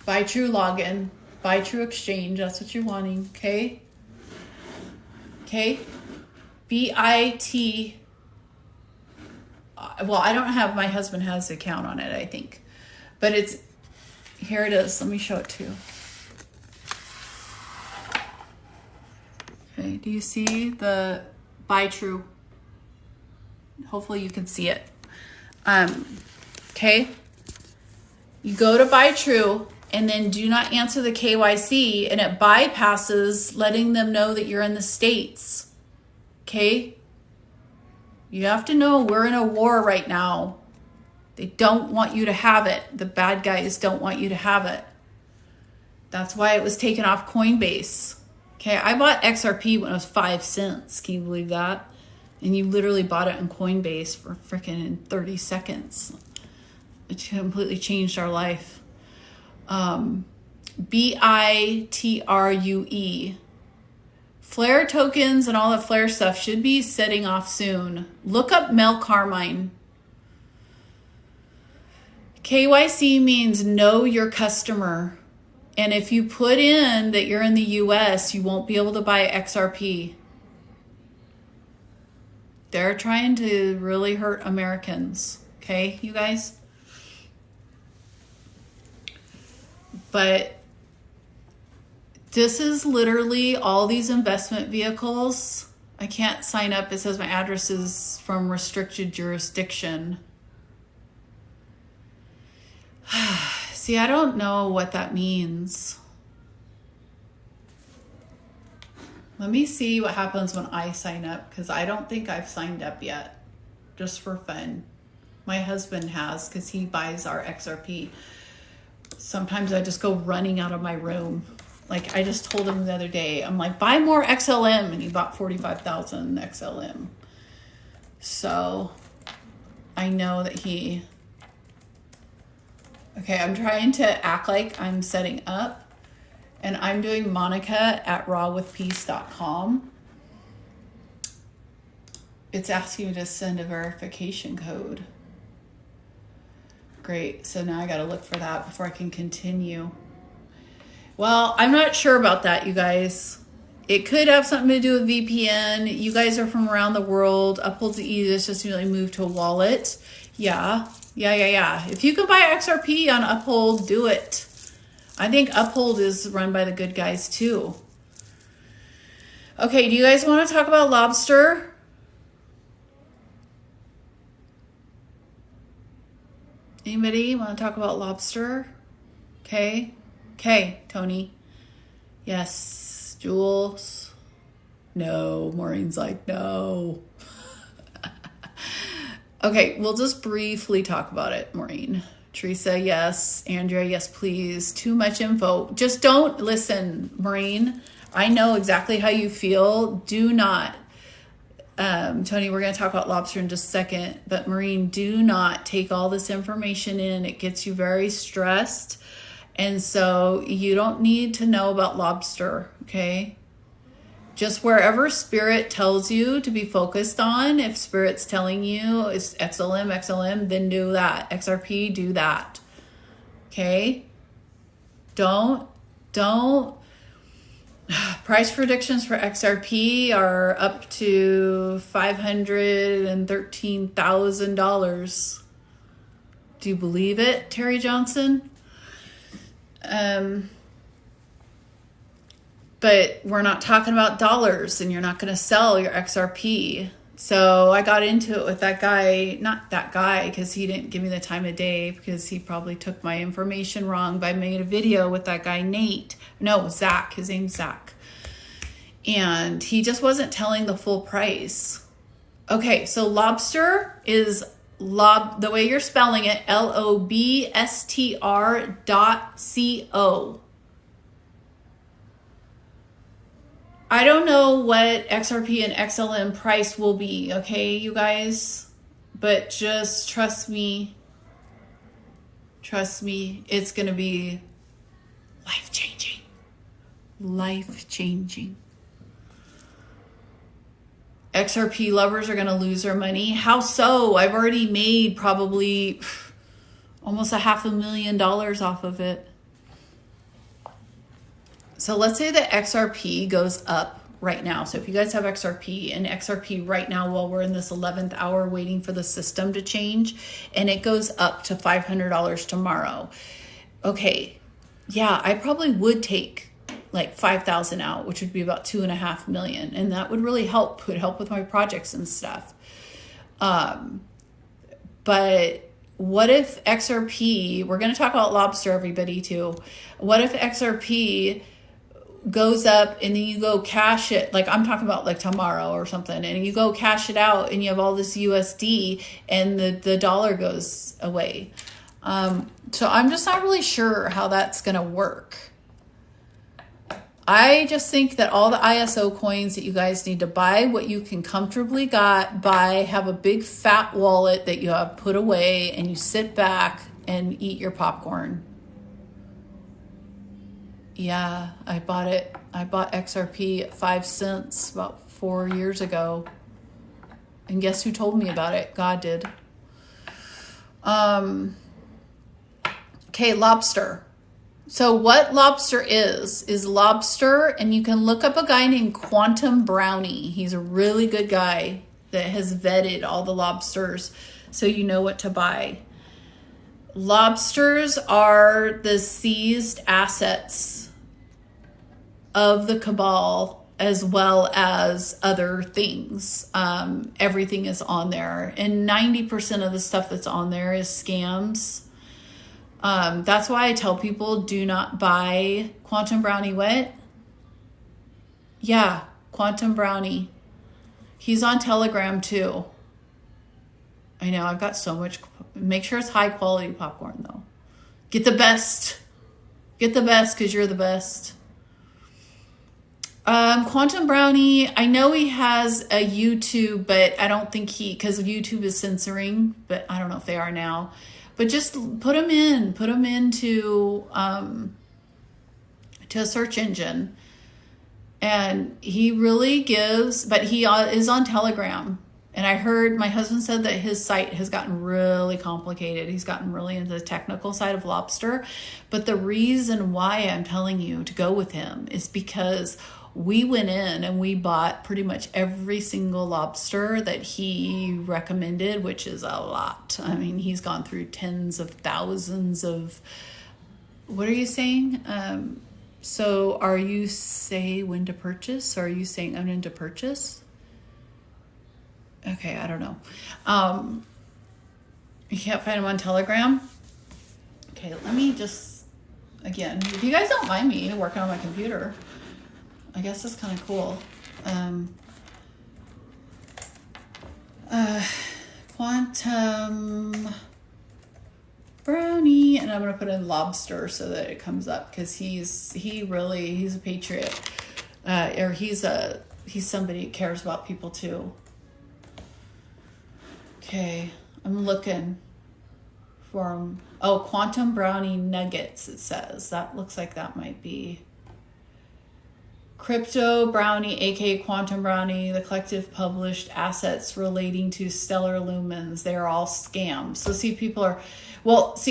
Speaker 1: BuyTrue login. BuyTrue exchange. That's what you're wanting. Okay. Okay. BIT. Well, I don't have, my husband has an account on it, I think. But here it is. Let me show it to you. Okay, do you see the BuyTrue? Hopefully you can see it. Okay, you go to BuyTrue and then do not answer the KYC, and it bypasses letting them know that you're in the States. Okay, you have to know we're in a war right now. They don't want you to have it. The bad guys don't want you to have it. That's why it was taken off Coinbase. Okay, I bought XRP when it was 5 cents. Can you believe that? And you literally bought it on Coinbase for freaking in 30 seconds. It completely changed our life. BITRUE. Flare tokens and all the Flare stuff should be setting off soon. Look up Mel Carmine. KYC means know your customer. And if you put in that you're in the US, you won't be able to buy XRP. They're trying to really hurt Americans. Okay, you guys? But this is literally all these investment vehicles. I can't sign up. It says my address is from restricted jurisdiction. See, I don't know what that means. Let me see what happens when I sign up, because I don't think I've signed up yet, just for fun. My husband has, because he buys our XRP. Sometimes I just go running out of my room. Like I just told him the other day, I'm like, buy more XLM, and he bought 45,000 XLM. So I know that he... Okay, I'm trying to act like I'm setting up. And I'm doing Monica at rawwithpeace.com. It's asking me to send a verification code. Great. So now I got to look for that before I can continue. Well, I'm not sure about that, you guys. It could have something to do with VPN. You guys are from around the world. Uphold's the easiest, just really move to a wallet. Yeah. If you can buy XRP on Uphold, do it. I think Uphold is run by the good guys too. Okay, do you guys want to talk about lobster? Anybody want to talk about lobster? Okay, Tony. Yes, Jules. No, Maureen's like, no. Okay, we'll just briefly talk about it, Maureen. Teresa, yes. Andrea, yes, please. Too much info. Just don't listen, Maureen. I know exactly how you feel. Do not. Tony, we're going to talk about lobster in just a second. But Maureen, do not take all this information in. It gets you very stressed. And so you don't need to know about lobster, okay? Just wherever spirit tells you to be focused on, if spirit's telling you it's XLM, then do that. XRP, do that. Okay? Don't. Price predictions for XRP are up to $513,000. Do you believe it, Terry Johnson? But we're not talking about dollars, and you're not going to sell your XRP. So I got into it with that guy, not that guy, because he didn't give me the time of day, because he probably took my information wrong. But I made a video with that guy, Zach. His name's Zach. And he just wasn't telling the full price. Okay, so lobster is the way you're spelling it, LOBSTR.co. I don't know what XRP and XLM price will be, okay, you guys? But just trust me. Trust me, it's going to be life-changing. Life-changing. XRP lovers are going to lose their money. How so? I've already made probably almost $500,000 off of it. So let's say that XRP goes up right now. So if you guys have XRP, and XRP right now, while we're in this 11th hour waiting for the system to change, and it goes up to $500 tomorrow. Okay, yeah, I probably would take like 5,000 out, which would be about 2.5 million. And that would really help, would help with my projects and stuff. But what if XRP, we're going to talk about lobster, everybody, too. What if XRP goes up and then you go cash it, like I'm talking about like tomorrow or something, and you go cash it out and you have all this USD and the dollar goes away. So I'm just not really sure how that's going to work. I just think that all the ISO coins that you guys need to buy, what you can comfortably buy, have a big fat wallet that you have put away, and you sit back and eat your popcorn. Yeah, I bought it. I bought XRP at 5 cents about 4 years ago. And guess who told me about it? God did. Okay, lobster. So what lobster is lobster, and you can look up a guy named Quantum Brownie. He's a really good guy that has vetted all the lobsters, so you know what to buy. Lobsters are the seized assets of the cabal, as well as other things. Everything is on there, and 90% of the stuff that's on there is scams. That's why I tell people, do not buy Quantum Brownie. What? Yeah, Quantum Brownie. He's on Telegram too. I know, I've got so much. Make sure it's high quality popcorn though. Get the best. Get the best because you're the best. Quantum Brownie, I know he has a YouTube, but I don't think because YouTube is censoring, but I don't know if they are now. But just put him into to a search engine. And he really gives, but he is on Telegram. And I heard my husband said that his site has gotten really complicated. He's gotten really into the technical side of lobster. But the reason why I'm telling you to go with him is because we went in and we bought pretty much every single lobster that he recommended, which is a lot. I mean, he's gone through tens of thousands of, what are you saying? So are you say when to purchase? Or are you saying I'm into purchase? Okay, I don't know. You can't find him on Telegram? Okay, let me just, again, if you guys don't mind me working on my computer, I guess it's kind of cool. Quantum Brownie, and I'm going to put in lobster so that it comes up because he's a patriot. Or he's somebody who cares about people too. Okay, I'm looking for him. Oh, Quantum Brownie Nuggets, it says. That looks like that might be. Crypto Brownie, aka Quantum Brownie, the collective published assets relating to stellar lumens. They are all scams. So see,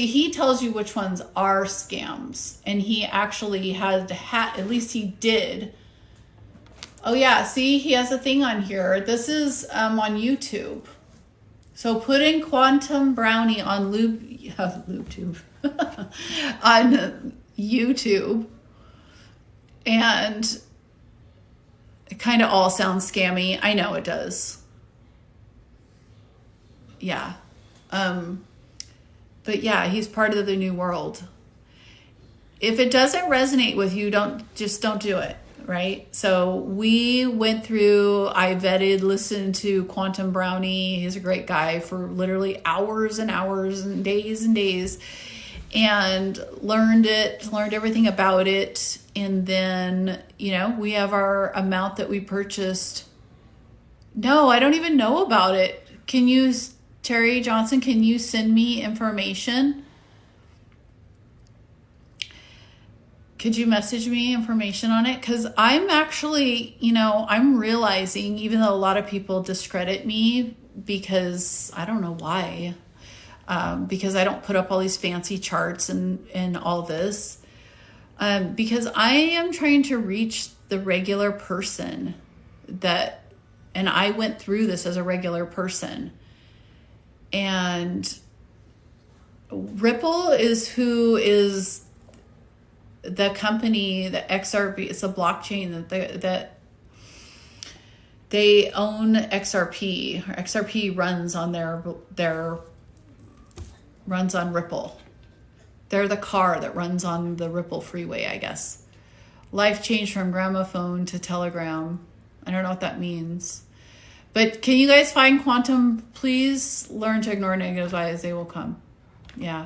Speaker 1: he tells you which ones are scams. And he actually had at least he did. Oh yeah, see, he has a thing on here. This is on YouTube. So put in Quantum Brownie on LubeTube. on YouTube. And it kind of all sounds scammy. I know it does. Yeah. But yeah, he's part of the new world. If it doesn't resonate with you, don't do it. Right? So we went through, I listened to Quantum Brownie. He's a great guy for literally hours and hours and days, and learned everything about it. And then, we have our amount that we purchased. No, I don't even know about it. Terry Johnson, can you send me information? Could you message me information on it? Because I'm actually, I'm realizing, even though a lot of people discredit me because I don't know why, because I don't put up all these fancy charts and all this, because I am trying to reach the regular person and I went through this as a regular person. And Ripple is who is the company, the XRP, it's a blockchain that they own XRP. XRP runs on runs on Ripple. They're the car that runs on the Ripple freeway, I guess. Life changed from gramophone to telegram. I don't know what that means. But can you guys find Quantum? Please learn to ignore negative vibes. They will come. Yeah.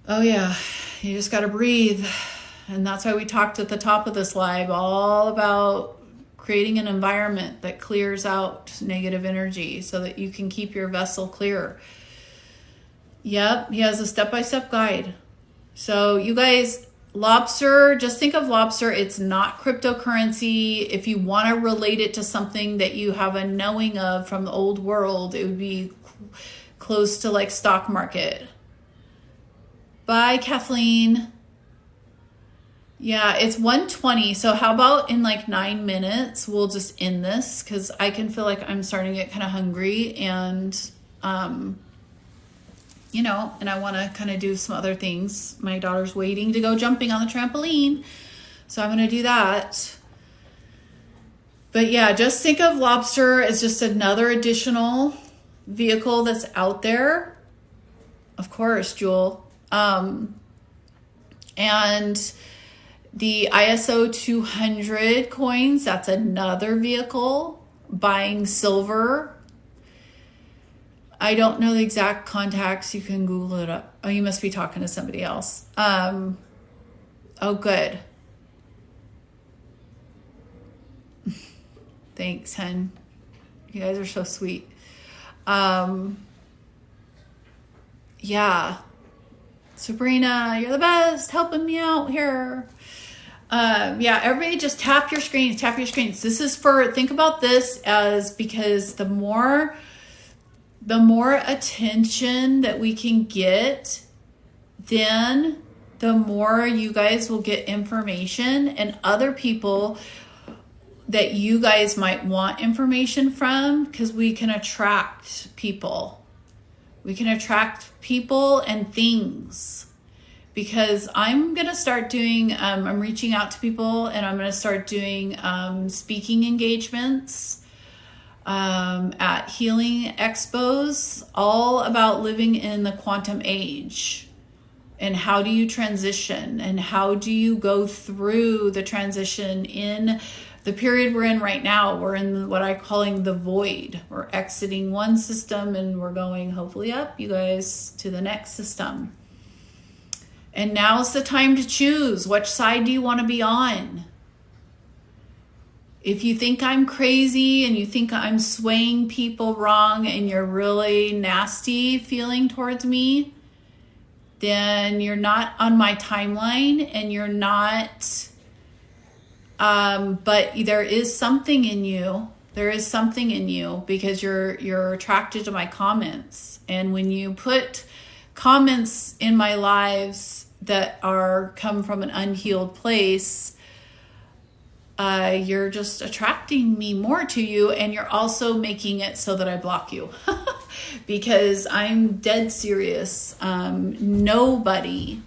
Speaker 1: Oh yeah, you just got to breathe. And that's why we talked at the top of this live all about creating an environment that clears out negative energy so that you can keep your vessel clear. Yep, he has a step-by-step guide. So you guys, lobster, just think of lobster. It's not cryptocurrency. If you want to relate it to something that you have a knowing of from the old world, it would be close to like stock market. Bye, Kathleen. Yeah, it's 1:20. So how about in like 9 minutes, we'll just end this because I can feel like I'm starting to get kind of hungry and, and I want to kind of do some other things. My daughter's waiting to go jumping on the trampoline. So I'm going to do that. But yeah, just think of lobster as just another additional vehicle that's out there. Of course, Jewel. And The ISO 200 coins, that's another vehicle. Buying silver. I don't know the exact contacts. You can Google it up. Oh, you must be talking to somebody else. Oh, good. Thanks, hun. You guys are so sweet. Yeah. Sabrina, you're the best, helping me out here. Yeah, everybody just tap your screens, tap your screens. This is for, think about this as, because the more attention that we can get, then the more you guys will get information, and other people that you guys might want information from, because we can attract people. We can attract people and things. Because I'm going to start doing, I'm reaching out to people, and I'm going to start doing speaking engagements at healing expos, all about living in the quantum age. And how do you transition? And how do you go through the transition in the period we're in right now? We're in what I'm calling the void. We're exiting one system and we're going hopefully up, you guys, to the next system. And now's the time to choose. Which side do you want to be on? If you think I'm crazy and you think I'm swaying people wrong and you're really nasty feeling towards me, then you're not on my timeline, and you're not, but there is something in you. There is something in you, because you're attracted to my comments. And when you put comments in my lives that come from an unhealed place, you're just attracting me more to you, and you're also making it so that I block you. Because I'm dead serious. Nobody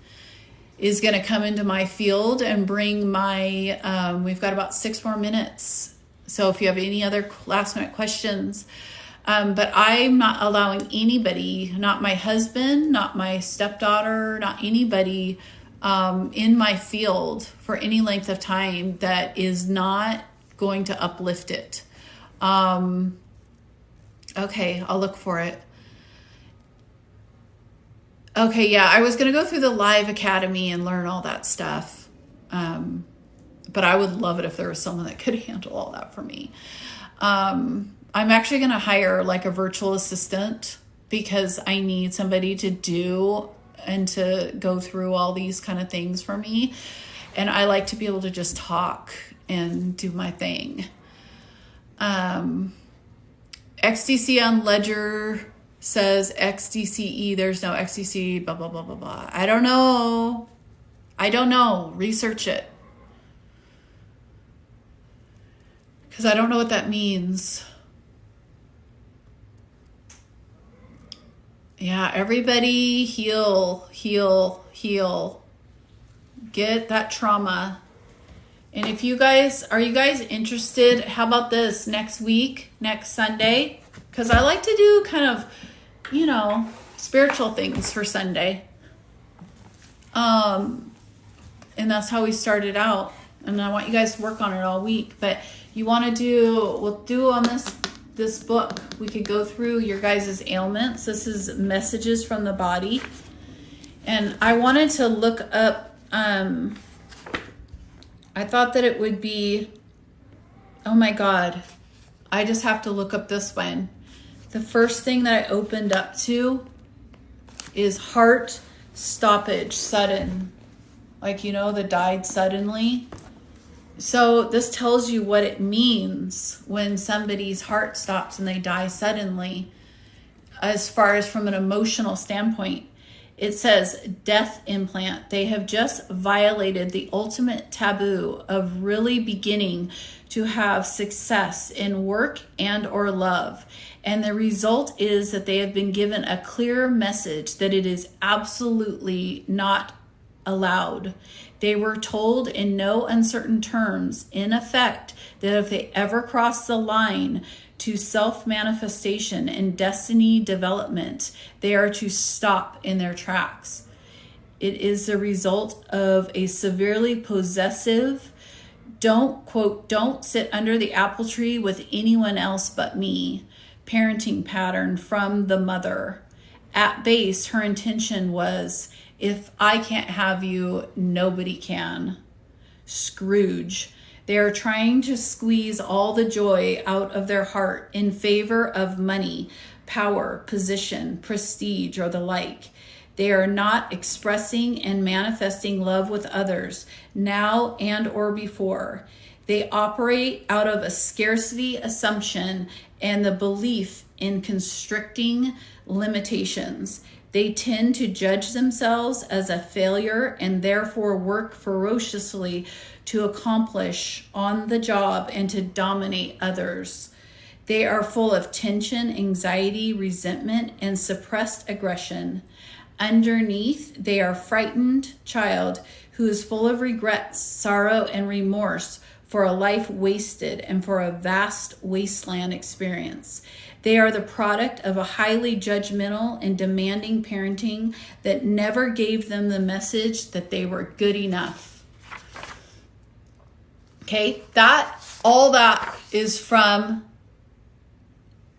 Speaker 1: is going to come into my field and bring my, we've got about 6 more minutes. So if you have any other last minute questions, but I'm not allowing anybody, not my husband, not my stepdaughter, not anybody in my field for any length of time that is not going to uplift it. Okay, I'll look for it. Okay, yeah, I was going to go through the Live Academy and learn all that stuff. But I would love it if there was someone that could handle all that for me. I'm actually going to hire like a virtual assistant, because I need somebody to do and to go through all these kind of things for me. And I like to be able to just talk and do my thing. XDC on Ledger says XDCE, there's no XDC, blah, blah, blah, blah, blah. I don't know. Research it. Because I don't know what that means. Yeah, everybody heal. Get that trauma. And if you guys, are you guys interested? How about this next week, next Sunday? Because I like to do kind of, spiritual things for Sunday. And that's how we started out. And I want you guys to work on it all week. But you want to we'll do on this book, we could go through your guys' ailments. This is messages from the body. And I wanted to look up, I thought that it would be, oh my God, I just have to look up this one. The first thing that I opened up to is heart stoppage, sudden. Like, that died suddenly. So this tells you what it means when somebody's heart stops and they die suddenly, as far as from an emotional standpoint. It says death implant. They have just violated the ultimate taboo of really beginning to have success in work and or love. And the result is that they have been given a clear message that it is absolutely not allowed. They were told in no uncertain terms, in effect, that if they ever cross the line to self-manifestation and destiny development, they are to stop in their tracks. It is the result of a severely possessive, don't sit under the apple tree with anyone else but me, parenting pattern from the mother. At base, her intention was, if I can't have you, nobody can. Scrooge. They are trying to squeeze all the joy out of their heart in favor of money, power, position, prestige, or the like. They are not expressing and manifesting love with others now and or before. They operate out of a scarcity assumption and the belief in constricting limitations. They tend to judge themselves as a failure and therefore work ferociously to accomplish on the job and to dominate others. They are full of tension, anxiety, resentment, and suppressed aggression. Underneath, they are a frightened child who is full of regrets, sorrow, and remorse for a life wasted and for a vast wasteland experience. They are the product of a highly judgmental and demanding parenting that never gave them the message that they were good enough. Okay, all that is from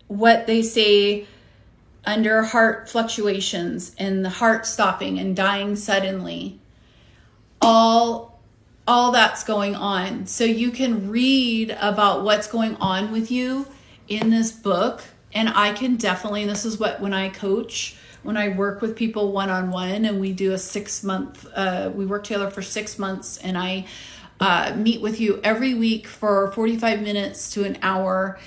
Speaker 1: what they say under heart fluctuations and the heart stopping and dying suddenly. All that's going on. So you can read about what's going on with you in this book. And I can definitely, this is what, when I coach, when I work with people one-on-one and we do a 6-month, we work together for 6 months, and I meet with you every week for 45 minutes to an hour.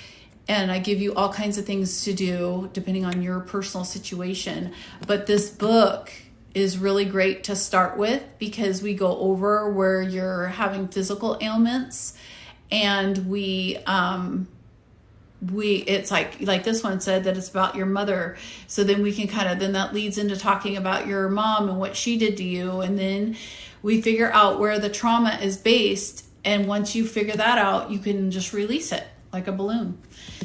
Speaker 1: And I give you all kinds of things to do depending on your personal situation. But this book is really great to start with because we go over where you're having physical ailments, and it's like this one said that it's about your mother. So then we can then that leads into talking about your mom and what she did to you. And then we figure out where the trauma is based. And once you figure that out, you can just release it like a balloon.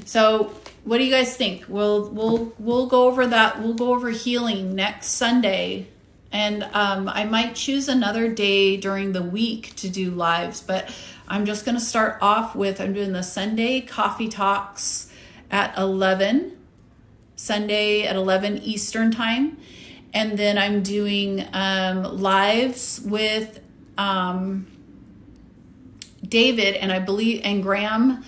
Speaker 1: So what do you guys think? We'll go over that. We'll go over healing next Sunday. And I might choose another day during the week to do lives, but I'm just going to start off with, I'm doing the Sunday coffee talks at 11, Sunday at 11 Eastern time. And then I'm doing lives with David, and I believe, and Graham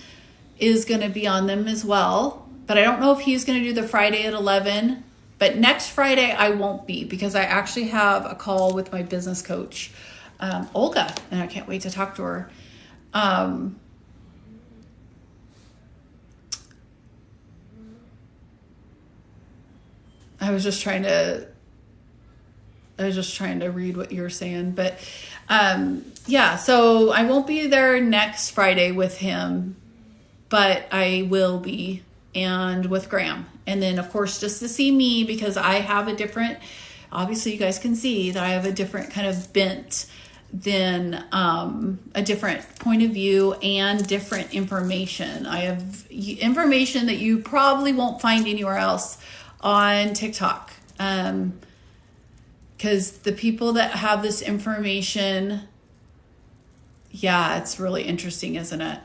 Speaker 1: is going to be on them as well. But I don't know if he's going to do the Friday at 11. But next Friday I won't be, because I actually have a call with my business coach, Olga, and I can't wait to talk to her. I was just trying to read what you were saying, but yeah, so I won't be there next Friday with him, but I will be, and with Graham. And then of course, just to see me, because I have a different, obviously you guys can see that I have a different kind of bent than a different point of view and different information. I have information that you probably won't find anywhere else on TikTok. Because the people that have this information, yeah, it's really interesting, isn't it?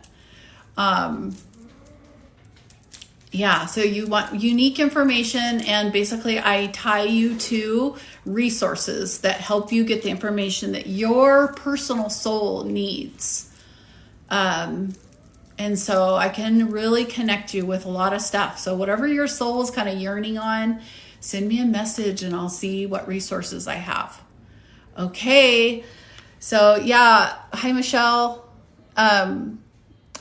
Speaker 1: Yeah, so you want unique information, and basically I tie you to resources that help you get the information that your personal soul needs. And so I can really connect you with a lot of stuff. So whatever your soul is kind of yearning on, send me a message and I'll see what resources I have. Okay, so yeah, hi Michelle. I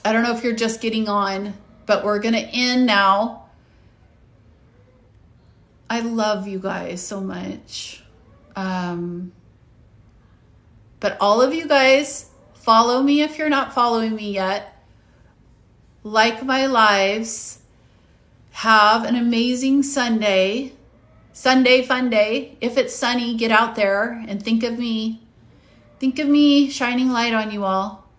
Speaker 1: don't know if you're just getting on, but we're going to end now. I love you guys so much. But all of you guys, follow me if you're not following me yet. Like my lives. Have an amazing Sunday. Sunday fun day. If it's sunny, get out there and think of me. Think of me shining light on you all,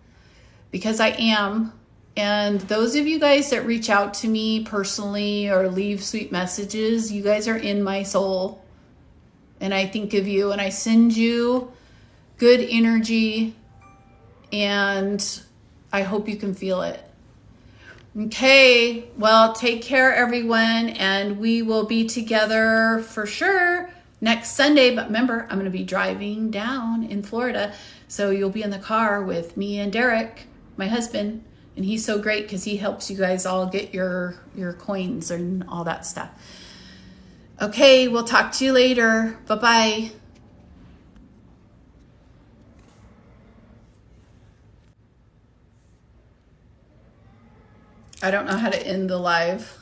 Speaker 1: because I am. And those of you guys that reach out to me personally or leave sweet messages, you guys are in my soul. And I think of you and I send you good energy, and I hope you can feel it. Okay, well, take care, everyone, and we will be together for sure next Sunday. But remember, I'm going to be driving down in Florida, so you'll be in the car with me and Derek, my husband, and he's so great because he helps you guys all get your coins and all that stuff. Okay, we'll talk to you later. Bye-bye. I don't know how to end the live.